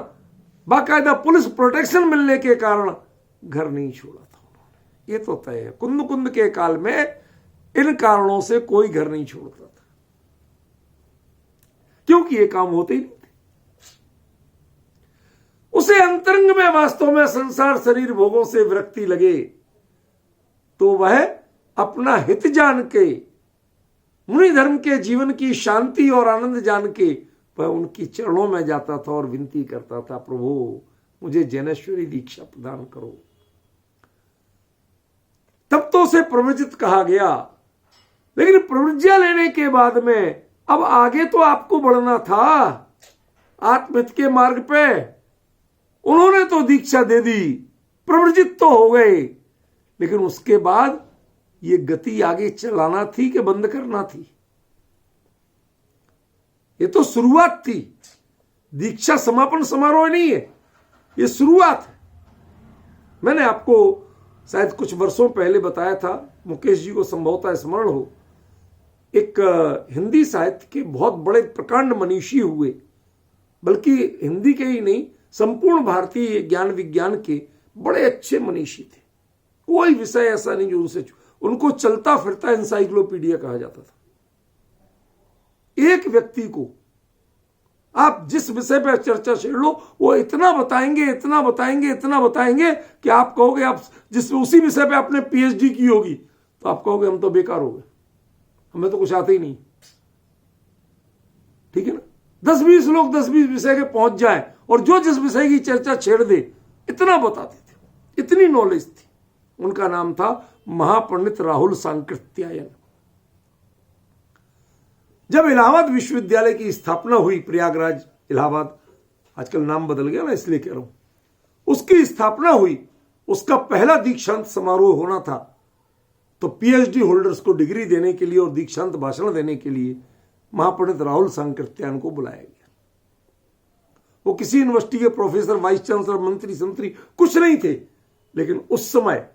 Speaker 1: बाकायदा पुलिस प्रोटेक्शन मिलने के कारण घर नहीं छोड़ा था उन्होंने। ये तो तय है। कुंद कुंद के काल में इन कारणों से कोई घर नहीं छोड़ता था, क्योंकि ये काम होते ही नहीं थे। उसे अंतरंग में वास्तव में संसार शरीर भोगों से विरक्ति लगे, तो वह अपना हित जान के, मुनि धर्म के जीवन की शांति और आनंद जान के वह उनकी चरणों में जाता था और विनती करता था, प्रभु मुझे जैनेश्वरी दीक्षा प्रदान करो। तब तो उसे प्रव्रजित कहा गया। लेकिन प्रव्रज्या लेने के बाद में अब आगे तो आपको बढ़ना था आत्महित के मार्ग पे। उन्होंने तो दीक्षा दे दी, प्रव्रजित तो हो गए, लेकिन उसके बाद ये गति आगे चलाना थी कि बंद करना थी? ये तो शुरुआत थी, दीक्षा समापन समारोह नहीं है, ये शुरुआत है। मैंने आपको शायद कुछ वर्षों पहले बताया था, मुकेश जी को संभवतः स्मरण हो, एक हिंदी साहित्य के बहुत बड़े प्रकांड मनीषी हुए, बल्कि हिंदी के ही नहीं, संपूर्ण भारतीय ज्ञान विज्ञान के बड़े अच्छे मनीषी थे। कोई विषय ऐसा नहीं जो उनसे, उनको चलता फिरता एनसाइक्लोपीडिया कहा जाता था। एक व्यक्ति को आप जिस विषय पर चर्चा छेड़ लो, वो इतना बताएंगे, इतना बताएंगे, इतना बताएंगे कि आप कहोगे, आप जिस उसी विषय पे आपने पीएचडी की होगी तो आप कहोगे हम तो बेकार हो गए, हमें तो कुछ आता ही नहीं। ठीक है ना? 10-20 लोग 10-20 विषय के पहुंच जाए और जो जिस विषय की चर्चा छेड़ दे, इतना बताते थे, इतनी नॉलेज थी। उनका नाम था महापंडित राहुल सांकृत्यायन। जब इलाहाबाद विश्वविद्यालय की स्थापना हुई, प्रयागराज इलाहाबाद, आजकल नाम बदल गया ना इसलिए कह रहा हूं, उसकी स्थापना हुई, उसका पहला दीक्षांत समारोह होना था। तो पीएचडी होल्डर्स को डिग्री देने के लिए और दीक्षांत भाषण देने के लिए महापंडित राहुल सांकृत्यायन को बुलाया गया। वो किसी यूनिवर्सिटी के प्रोफेसर, वाइस चांसलर, मंत्री संतरी कुछ नहीं थे, लेकिन उस समय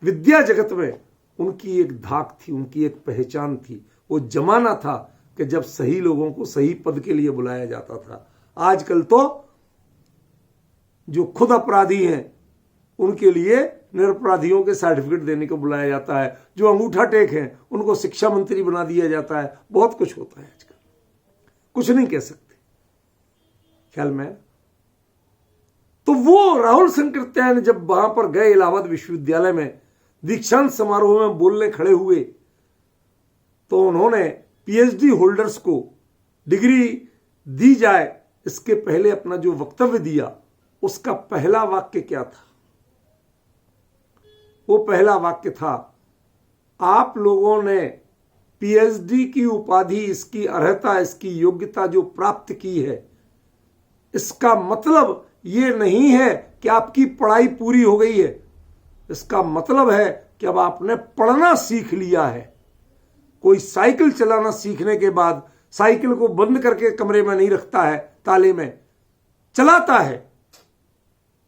Speaker 1: विद्या जगत में उनकी एक धाक थी, उनकी एक पहचान थी। वो जमाना था कि जब सही लोगों को सही पद के लिए बुलाया जाता था। आजकल तो जो खुद अपराधी हैं उनके लिए निरपराधियों के सर्टिफिकेट देने को बुलाया जाता है, जो अंगूठा टेक हैं उनको शिक्षा मंत्री बना दिया जाता है। बहुत कुछ होता है आजकल, कुछ नहीं कह सकते ख्याल में। तो वो राहुल सांकृत्यायन जब वहां पर गए इलाहाबाद विश्वविद्यालय में, दीक्षांत समारोह में बोलने खड़े हुए, तो उन्होंने पीएचडी होल्डर्स को डिग्री दी जाए इसके पहले अपना जो वक्तव्य दिया, उसका पहला वाक्य क्या था? वो पहला वाक्य था, आप लोगों ने पीएचडी की उपाधि, इसकी अर्हता, इसकी योग्यता जो प्राप्त की है, इसका मतलब ये नहीं है कि आपकी पढ़ाई पूरी हो गई है। इसका मतलब है कि अब आपने पढ़ना सीख लिया है। कोई साइकिल चलाना सीखने के बाद साइकिल को बंद करके कमरे में नहीं रखता है, ताले में चलाता है।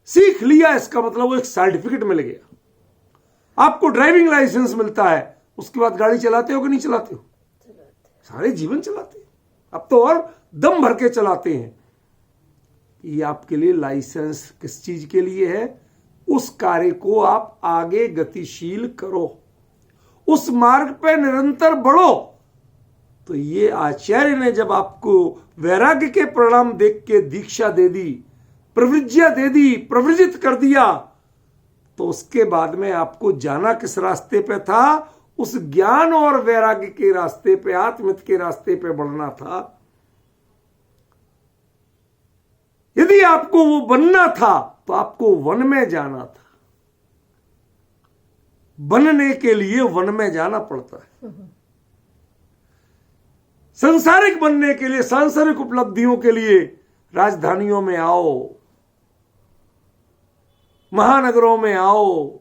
Speaker 1: सीख लिया, इसका मतलब वो एक सर्टिफिकेट मिल गया। आपको ड्राइविंग लाइसेंस मिलता है, उसके बाद गाड़ी चलाते हो कि नहीं चलाते हो? सारे जीवन चलाते हैं, अब तो और दम भर के चलाते हैं। ये आपके लिए लाइसेंस किस चीज के लिए है? उस कार्य को आप आगे गतिशील करो, उस मार्ग पे निरंतर बढ़ो। तो ये आचार्य ने जब आपको वैराग्य के परिणाम देख के दीक्षा दे दी, प्रवृज्या दे दी, प्रवृजित कर दिया, तो उसके बाद में आपको जाना किस रास्ते पे था? उस ज्ञान और वैराग्य के रास्ते पे, आत्महित के रास्ते पे बढ़ना था। यदि आपको वो बनना था तो आपको वन में जाना था। बनने के लिए वन में जाना पड़ता है। संसारिक बनने के लिए, सांसारिक उपलब्धियों के लिए राजधानियों में आओ, महानगरों में आओ,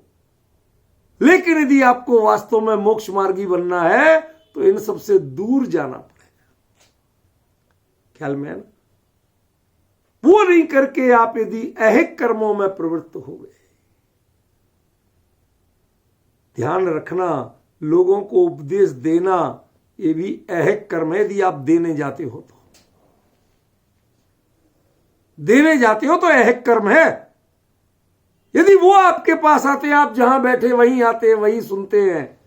Speaker 1: लेकिन यदि आपको वास्तव में मोक्ष मार्गी बनना है तो इन सबसे दूर जाना पड़ेगा। ख्याल में है ना? वो नहीं करके आप यदि ऐहिक कर्मों में प्रवृत्त हो गए, ध्यान रखना, लोगों को उपदेश देना ये भी ऐहिक कर्म है। यदि आप देने जाते हो तो, देने जाते हो तो ऐहिक कर्म है। यदि वो आपके पास आते हैं, आप जहां बैठे वहीं आते हैं, वहीं सुनते हैं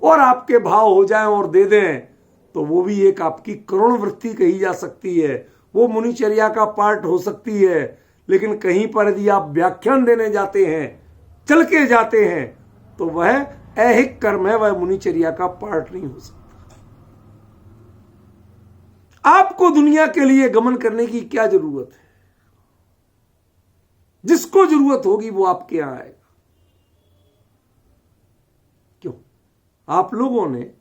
Speaker 1: और आपके भाव हो जाएं और दे दें, तो वो भी एक आपकी करुण वृत्ति कही जा सकती है। वो मुनिचर्या का पार्ट हो सकती है। लेकिन कहीं पर यदि आप व्याख्यान देने जाते हैं, चल के जाते हैं, तो वह ऐहिक कर्म है, वह मुनिचर्या का पार्ट नहीं हो सकता। आपको दुनिया के लिए गमन करने की क्या जरूरत है? जिसको जरूरत होगी वो आपके यहां आएगा। क्यों? आप लोगों ने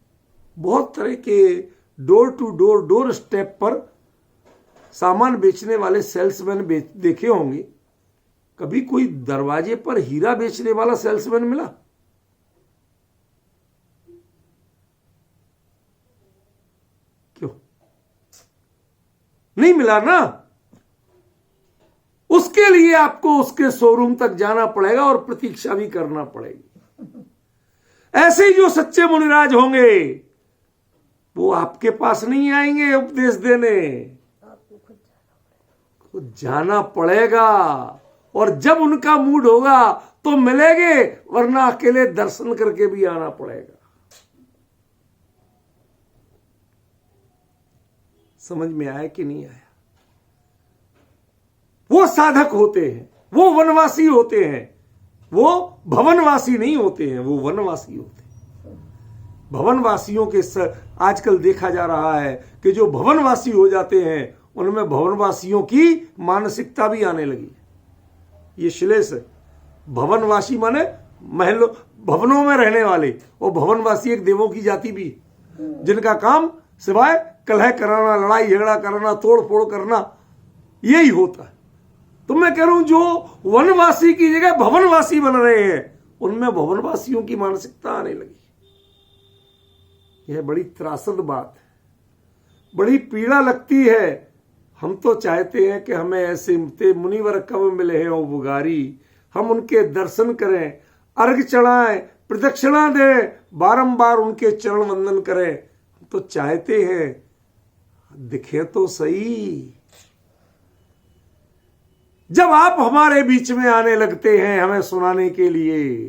Speaker 1: बहुत तरह के door to door, doorstep पर सामान बेचने वाले सेल्समैन देखे होंगे। कभी कोई दरवाजे पर हीरा बेचने वाला सेल्समैन मिला? नहीं मिला ना, उसके लिए आपको उसके शोरूम तक जाना पड़ेगा और प्रतीक्षा भी करना पड़ेगी। ऐसे ही जो सच्चे मुनिराज होंगे वो आपके पास नहीं आएंगे उपदेश देने,
Speaker 2: आपको खुद
Speaker 1: खुद जाना पड़ेगा। और जब उनका मूड होगा तो मिलेंगे, वरना अकेले दर्शन करके भी आना पड़ेगा। समझ में आया कि नहीं आया? वो साधक होते हैं, वो वनवासी होते हैं, वो भवनवासी नहीं होते हैं, वो वनवासी होते हैं। भवनवासियों के आजकल देखा जा रहा है कि जो भवनवासी हो जाते हैं उनमें भवनवासियों की मानसिकता भी आने लगी। ये श्लेष है। भवनवासी माने महलों भवनों में रहने वाले, और भवनवासी एक देवों की जाति भी, जिनका काम सिवाय कलह कराना, लड़ाई झगड़ा करना, तोड़ फोड़ करना, यही होता है। तो मैं कह रहा हूं जो वनवासी की जगह भवनवासी बन रहे हैं उनमें भवनवासियों की मानसिकता आने लगी। यह बड़ी त्रासद बात है, बड़ी पीड़ा लगती है। हम तो चाहते हैं कि हमें ऐसे मुनिवर कब मिले हैं उपगारी, हम उनके दर्शन करें, अर्घ चढ़ाएं, प्रदक्षिणा दें, बारंबार उनके चरण वंदन करें। हम तो चाहते हैं, दिखे तो सही। जब आप हमारे बीच में आने लगते हैं हमें सुनाने के लिए,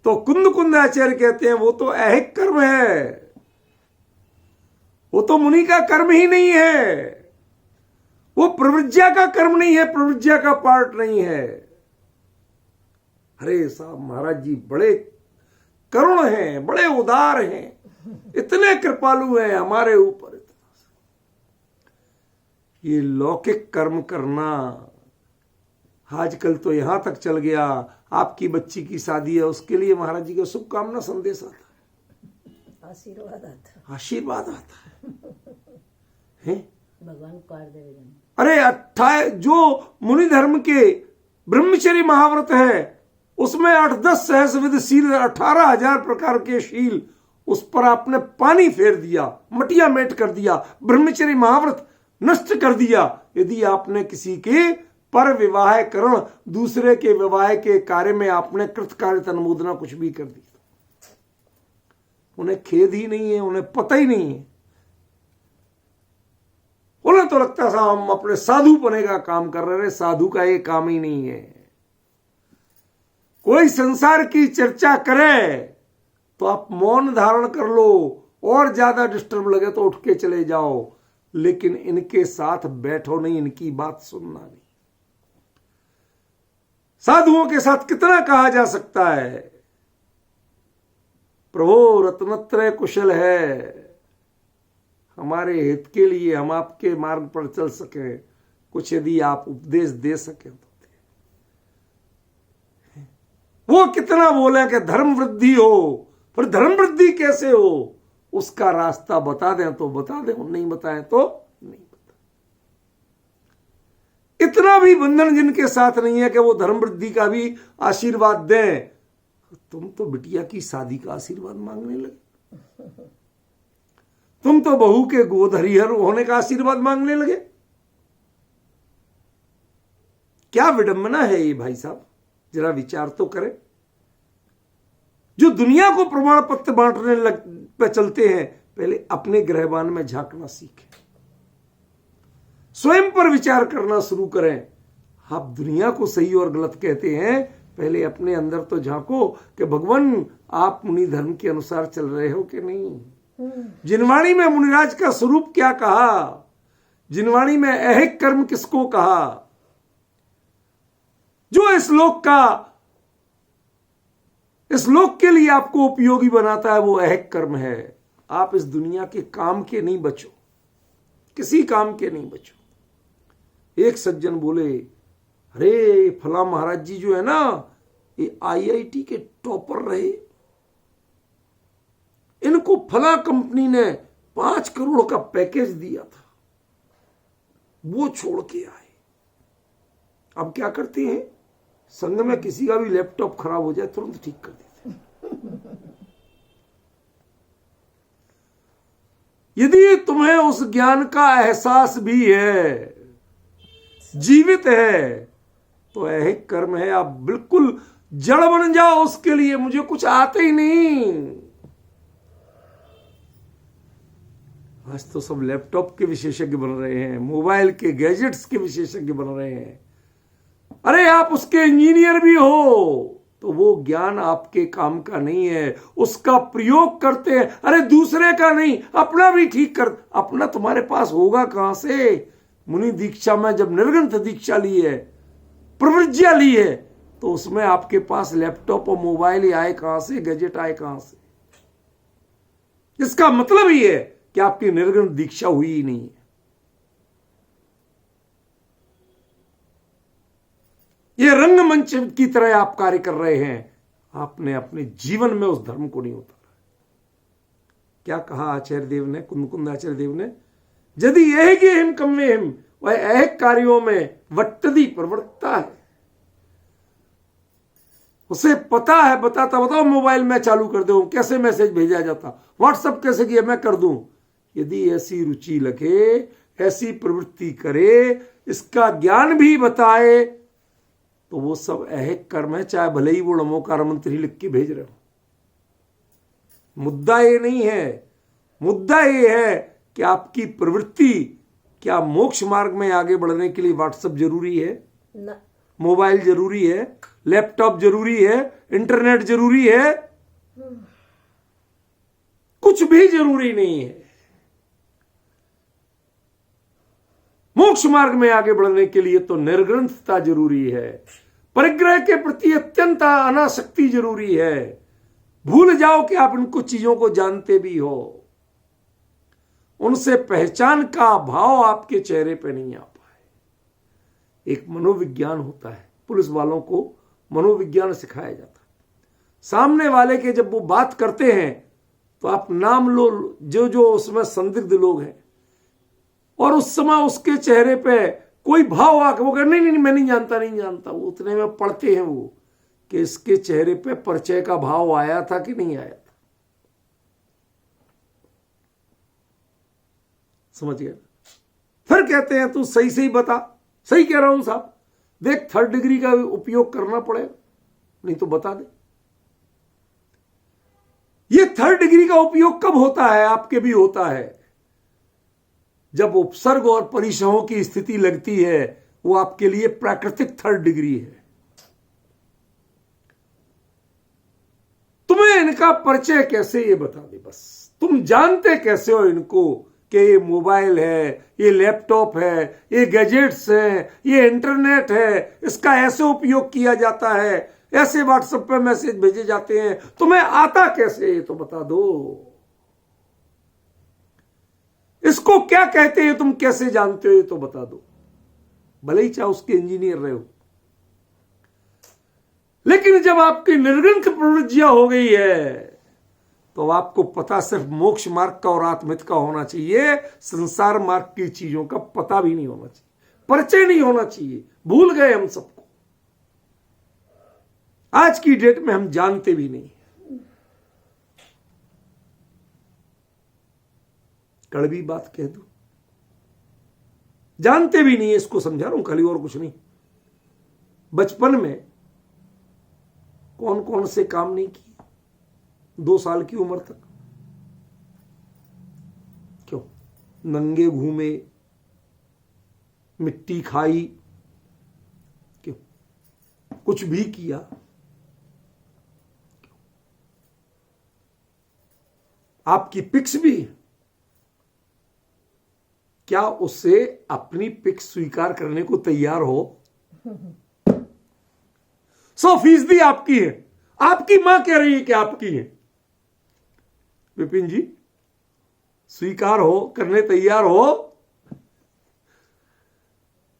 Speaker 1: तो कुंद कुंदाचार्य कहते हैं वो तो ऐहिक कर्म है, वो तो मुनि का कर्म ही नहीं है, वो प्रवृज्या का कर्म नहीं है, प्रवृज्या का पार्ट नहीं है। अरे साहब महाराज जी बड़े करुण हैं, बड़े उदार हैं, इतने कृपालु हैं हमारे ऊपर। ये लौकिक कर्म करना आजकल तो यहां तक चल गया। आपकी बच्ची की शादी है, उसके लिए महाराज जी का शुभकामना संदेश आता है, आशीर्वाद आता है।
Speaker 2: भगवान कर देवे।
Speaker 1: अरे जो मुनि धर्म के ब्रह्मचर्य महाव्रत है उसमें 8-10 सहस्रविध शील, 18,000 प्रकार के शील, उस पर आपने पानी फेर दिया, मटिया मेट कर दिया, ब्रह्मचर्य महाव्रत नष्ट कर दिया। यदि आपने किसी के पर विवाह करण, दूसरे के विवाह के कार्य में आपने कृतकार्यता अनुमोदना कुछ भी कर दी, उन्हें खेद ही नहीं है, उन्हें पता ही नहीं है। उन्हें तो लगता था हम अपने साधु पने का काम कर रहे हैं। साधु का ये काम ही नहीं है। कोई संसार की चर्चा करे तो आप मौन धारण कर लो, और ज्यादा डिस्टर्ब लगे तो उठ के चले जाओ, लेकिन इनके साथ बैठो नहीं, इनकी बात सुनना नहीं। साधुओं के साथ कितना कहा जा सकता है, प्रभु रत्नत्रय कुशल है, हमारे हित के लिए हम आपके मार्ग पर चल सके, कुछ यदि आप उपदेश दे सके तो। वो कितना बोले कि धर्म वृद्धि हो, पर धर्म वृद्धि कैसे हो उसका रास्ता बता दें तो बता दें, नहीं बताएं तो नहीं बता। इतना भी बंधन जिनके साथ नहीं है कि वो धर्म वृद्धि का भी आशीर्वाद दें, तुम तो बिटिया की शादी का आशीर्वाद मांगने लगे, तुम तो बहू के गोद हरिहर होने का आशीर्वाद मांगने लगे। क्या विडंबना है ये भाई साहब, जरा विचार तो करें। जो दुनिया को प्रमाण पत्र बांटने पे चलते हैं, पहले अपने गृहबान में झांकना सीखें, स्वयं पर विचार करना शुरू करें। आप दुनिया को सही और गलत कहते हैं, पहले अपने अंदर तो झांको कि भगवान आप मुनि धर्म के अनुसार चल रहे हो कि नहीं। जिनवाणी में मुनिराज का स्वरूप क्या कहा, जिनवाणी में ऐहिक कर्म किसको कहा। जो इस लोक के लिए आपको उपयोगी बनाता है वो ऐहिक कर्म है। आप इस दुनिया के काम के नहीं बचो, किसी काम के नहीं बचो। एक सज्जन बोले, अरे फला महाराज जी जो है ना, ये आईआईटी के टॉपर रहे, इनको फला कंपनी ने 5 करोड़ का पैकेज दिया था, वो छोड़ के आए। अब क्या करते हैं, संघ में किसी का भी लैपटॉप खराब हो जाए तुरंत ठीक कर देते। यदि तुम्हें उस ज्ञान का एहसास भी है, जीवित है, तो ऐहिक कर्म है, आप बिल्कुल जड़ बन जाओ उसके लिए। मुझे कुछ आते ही नहीं। आज तो सब लैपटॉप के विशेषज्ञ बन रहे हैं, मोबाइल के गैजेट्स के विशेषज्ञ बन रहे हैं। अरे आप उसके इंजीनियर भी हो तो वो ज्ञान आपके काम का नहीं है, उसका प्रयोग करते हैं। अरे दूसरे का नहीं, अपना भी ठीक कर। अपना तुम्हारे पास होगा कहां से? मुनि दीक्षा में जब निर्ग्रंथ दीक्षा ली है, प्रवृज्ञा ली है, तो उसमें आपके पास लैपटॉप और मोबाइल आए कहां से, गैजेट आए कहां से? इसका मतलब ही है कि आपकी निर्ग्रंथ दीक्षा हुई ही नहीं है। ये रंगमंच की तरह आप कार्य कर रहे हैं, आपने अपने जीवन में उस धर्म को नहीं उतारा। क्या कहा आचार्य देव ने, कुंद आचार्य देव ने? यदि यह कि हिम कम्मे हिम, वह ऐहिक कार्यों में वट्टदी प्रवृत्ता है। उसे पता है, बताओ मोबाइल में चालू कर दो, कैसे मैसेज भेजा जाता, व्हाट्सएप कैसे किया, मैं कर दूं। यदि ऐसी रुचि लगे, ऐसी प्रवृत्ति करे, इसका ज्ञान भी बताए, तो वो सब ऐहिक कर्म है, चाहे भले ही वो नमोकार मंत्र ही लिख के भेज रहे हो। मुद्दा ये नहीं है, मुद्दा ये है कि आपकी प्रवृत्ति क्या मोक्ष मार्ग में आगे बढ़ने के लिए व्हाट्सएप जरूरी है, मोबाइल जरूरी है, लैपटॉप जरूरी है, इंटरनेट जरूरी है? कुछ भी जरूरी नहीं है। मोक्ष मार्ग में आगे बढ़ने के लिए तो निर्ग्रंथता जरूरी है, परिग्रह के प्रति अत्यंत अनासक्ति जरूरी है। भूल जाओ कि आप इनको चीजों को जानते भी हो, उनसे पहचान का भाव आपके चेहरे पे नहीं आ पाए। एक मनोविज्ञान होता है, पुलिस वालों को मनोविज्ञान सिखाया जाता है। सामने वाले के जब वो बात करते हैं तो आप नाम लो जो जो उसमें संदिग्ध लोग हैं, और उस समय उसके चेहरे पे कोई भाव आकर वो कहे नहीं मैं नहीं जानता। वो उतने में पढ़ते हैं वो कि इसके चेहरे पे परिचय का भाव आया था कि नहीं आया था। समझ गया? फिर कहते हैं तू सही सही बता। सही कह रहा हूं साहब, देख 3rd डिग्री का उपयोग करना पड़ेगा, नहीं तो बता दे। ये 3rd डिग्री का उपयोग कब होता है? आपके भी होता है जब उपसर्ग और परिसहों की स्थिति लगती है, वो आपके लिए प्राकृतिक 3rd डिग्री है। तुम्हें इनका परिचय कैसे, ये बता दे बस। तुम जानते कैसे हो इनको कि ये मोबाइल है, ये लैपटॉप है, ये गैजेट्स हैं, ये इंटरनेट है, इसका ऐसे उपयोग किया जाता है, ऐसे व्हाट्सएप पे मैसेज भेजे जाते हैं। तुम्हें आता कैसे, ये तो बता दो। इसको क्या कहते हैं, तुम कैसे जानते हो, ये तो बता दो। भले ही चाहे उसके इंजीनियर रहे हो, लेकिन जब आपकी निर्ग्रंथ प्रवृत्तियां हो गई है तो आपको पता सिर्फ मोक्ष मार्ग का और आत्मित का होना चाहिए। संसार मार्ग की चीजों का पता भी नहीं होना चाहिए, परिचय नहीं होना चाहिए। भूल गए हम सबको, आज की डेट में हम जानते भी नहीं। कड़वी बात कह दूं, जानते भी नहीं है, इसको समझा रहा हूं खाली, और कुछ नहीं। बचपन में कौन कौन से काम नहीं किए 2 साल की उम्र तक? क्यों? नंगे घूमे, मिट्टी खाई, क्यों? कुछ भी किया, आपकी पिक्स भी, क्या उससे अपनी पिक्स स्वीकार करने को तैयार हो? 100% आपकी है। आपकी मां कह रही है कि आपकी है। विपिन जी, स्वीकार हो, करने तैयार हो?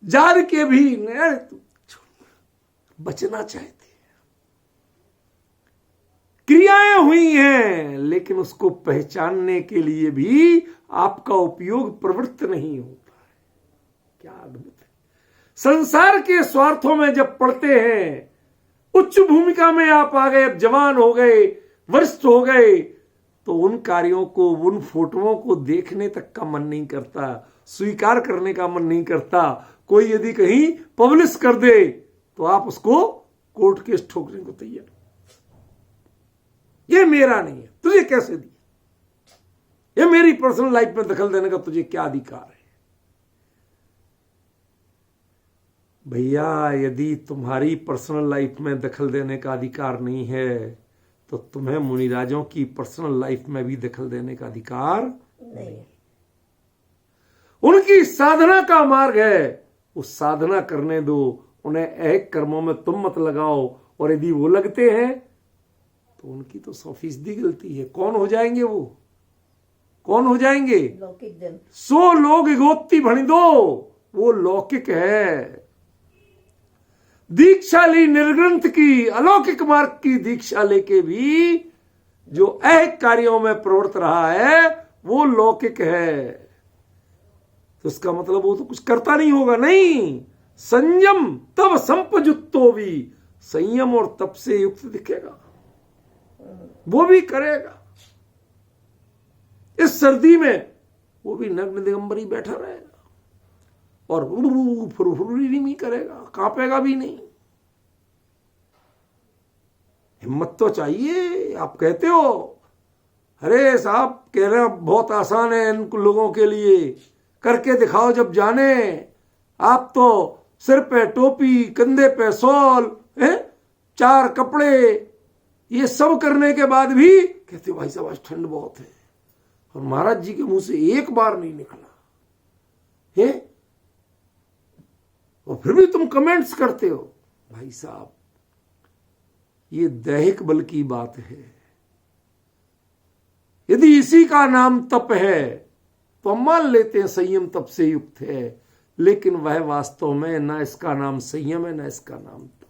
Speaker 1: जान के भी बचना चाहते हैं। क्रियाएं हुई हैं, लेकिन उसको पहचानने के लिए भी आपका उपयोग प्रवृत्त नहीं होता है। क्या अद्भुत है। संसार के स्वार्थों में जब पड़ते हैं, उच्च भूमिका में आप आ गए, अब जवान हो गए, वरिष्ठ हो गए, तो उन कार्यों को, उन फोटोओं को देखने तक का मन नहीं करता, स्वीकार करने का मन नहीं करता। कोई यदि कहीं पब्लिश कर दे तो आप उसको कोर्ट केस ठोकने को तैयार। ये मेरा नहीं है, तुझे कैसे दिया? ये मेरी पर्सनल लाइफ में दखल देने का तुझे क्या अधिकार है? भैया, यदि तुम्हारी पर्सनल लाइफ में दखल देने का अधिकार नहीं है तो तुम्हें मुनिराजों की पर्सनल लाइफ में भी दखल देने का अधिकार नहीं। उनकी साधना का मार्ग है, उस साधना करने दो, उन्हें ऐहिक कर्मों में तुम मत लगाओ। और यदि वो लगते हैं तो उनकी तो 100% गलती है। कौन हो जाएंगे वो? कौन हो जाएंगे?
Speaker 2: लौकिक जन।
Speaker 1: 100 लोग गोत्ती भणी दो, वो लौकिक है। दीक्षा ली निर्ग्रंथ की, अलौकिक मार्ग की दीक्षा लेके भी जो ऐहिक कार्यों में प्रवृत्त रहा है वो लौकिक है। तो इसका मतलब वो तो कुछ करता नहीं होगा। नहीं, संयम तब संपजुत्तो भी, संयम और तप से युक्त दिखेगा, वो भी करेगा। इस सर्दी में वो भी नग्न दिगंबर ही बैठा रहेगा और फुरफुरी नहीं करेगा, कांपेगा भी नहीं। हिम्मत तो चाहिए। आप कहते हो अरे साहब, कह रहे हैं बहुत आसान है इन लोगों के लिए, करके दिखाओ जब जाने। आप तो सिर पे टोपी, कंधे पे शॉल, 4 कपड़े, ये सब करने के बाद भी कहते हो भाई साहब आज ठंड बहुत है, और महाराज जी के मुंह से एक बार नहीं निकला है, और फिर भी तुम कमेंट्स करते हो। भाई साहब, ये दैहिक बल की बात है। यदि इसी का नाम तप है तो हम मान लेते हैं संयम तप से युक्त है, लेकिन वह वास्तव में ना इसका नाम संयम है ना इसका नाम तप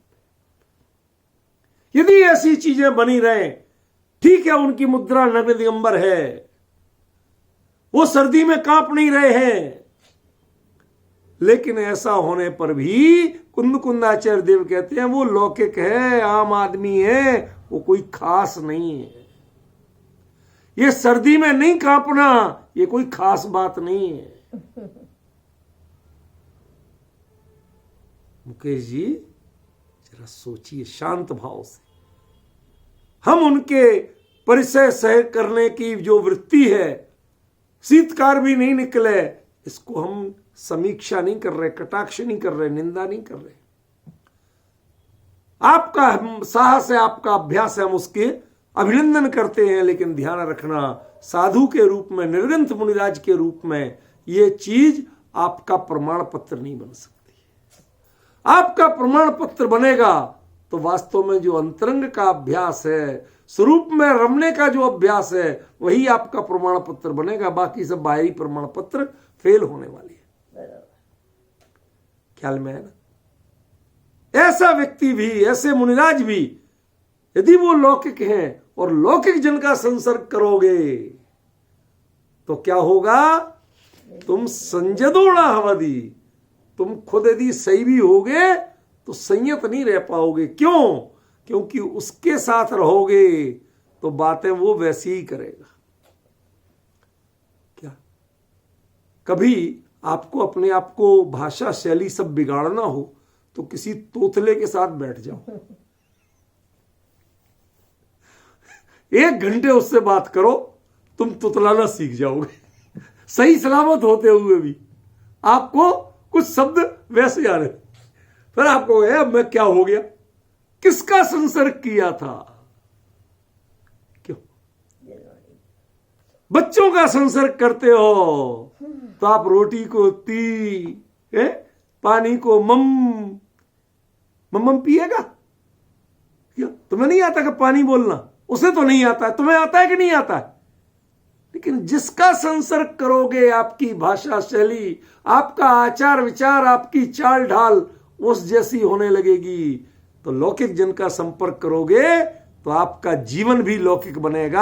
Speaker 1: है। यदि ऐसी चीजें बनी रहे, ठीक है, उनकी मुद्रा नग्न दिगंबर है, वो सर्दी में कांप नहीं रहे हैं, लेकिन ऐसा होने पर भी कुंदाचार्य देव कहते हैं वो लौकिक है, आम आदमी है, वो कोई खास नहीं है। ये सर्दी में नहीं कांपना, ये कोई खास बात नहीं है। मुकेश जी जरा सोचिए शांत भाव से। हम उनके परिचय सह करने की जो वृत्ति है, शीतकार भी नहीं निकले, इसको हम समीक्षा नहीं कर रहे, कटाक्ष नहीं कर रहे, निंदा नहीं कर रहे। आपका साहस है, आपका अभ्यास है, हम उसके अभिनंदन करते हैं। लेकिन ध्यान रखना, साधु के रूप में, निर्ग्रंथ मुनिराज के रूप में ये चीज आपका प्रमाण पत्र नहीं बन सकती। आपका प्रमाण पत्र बनेगा तो वास्तव में जो अंतरंग का अभ्यास है, स्वरूप में रमने का जो अभ्यास है, वही आपका प्रमाण पत्र बनेगा। बाकी सब बाहरी प्रमाण पत्र फेल होने वाली है। ख्याल में है ना? ऐसा व्यक्ति भी, ऐसे मुनिराज भी, यदि वो लौकिक हैं और लौकिक जन का संसर्ग करोगे तो क्या होगा? तुम संजदोड़ा हवदी, तुम खुद यदि सही भी होगे तो संयत नहीं रह पाओगे। क्यों? क्योंकि उसके साथ रहोगे तो बातें वो वैसी ही करेगा। क्या कभी आपको अपने आप को भाषा शैली सब बिगाड़ना हो तो किसी तोतले के साथ बैठ जाओ, 1 घंटे उससे बात करो, तुम तुतलाना सीख जाओगे। सही सलामत होते हुए भी आपको कुछ शब्द वैसे आ रहे, फिर आपको अब मैं क्या हो गया, किसका संसर्ग किया था? क्यों? बच्चों का संसर्ग करते हो तो आप रोटी को ती, पानी को मम पिएगा। क्यों? तुम्हें नहीं आता कि पानी बोलना? उसे तो नहीं आता है, तुम्हें आता है कि नहीं आता है? लेकिन जिसका संसर्ग करोगे, आपकी भाषा शैली, आपका आचार विचार, आपकी चाल ढाल उस जैसी होने लगेगी। तो लौकिक जन का संपर्क करोगे तो आपका जीवन भी लौकिक बनेगा।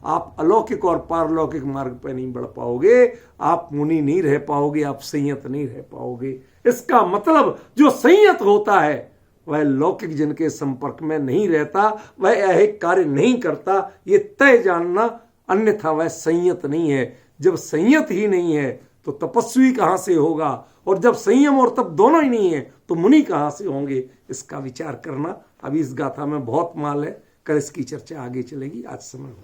Speaker 1: आप अलौकिक और पारलौकिक मार्ग पर नहीं बढ़ पाओगे, आप मुनि नहीं रह पाओगे, आप संयत नहीं रह पाओगे। इसका मतलब जो संयत होता है वह लौकिक जन के संपर्क में नहीं रहता, वह ऐहिक कार्य नहीं करता। ये तय जानना अन्यथा वह संयत नहीं है। जब संयत ही नहीं है तो तपस्वी कहां से होगा, और जब संयम और तप दोनों ही नहीं है तो मुनि कहां से होंगे। इसका विचार करना। अभी इस गाथा में बहुत माल है, कल इसकी चर्चा आगे चलेगी। आज समय हो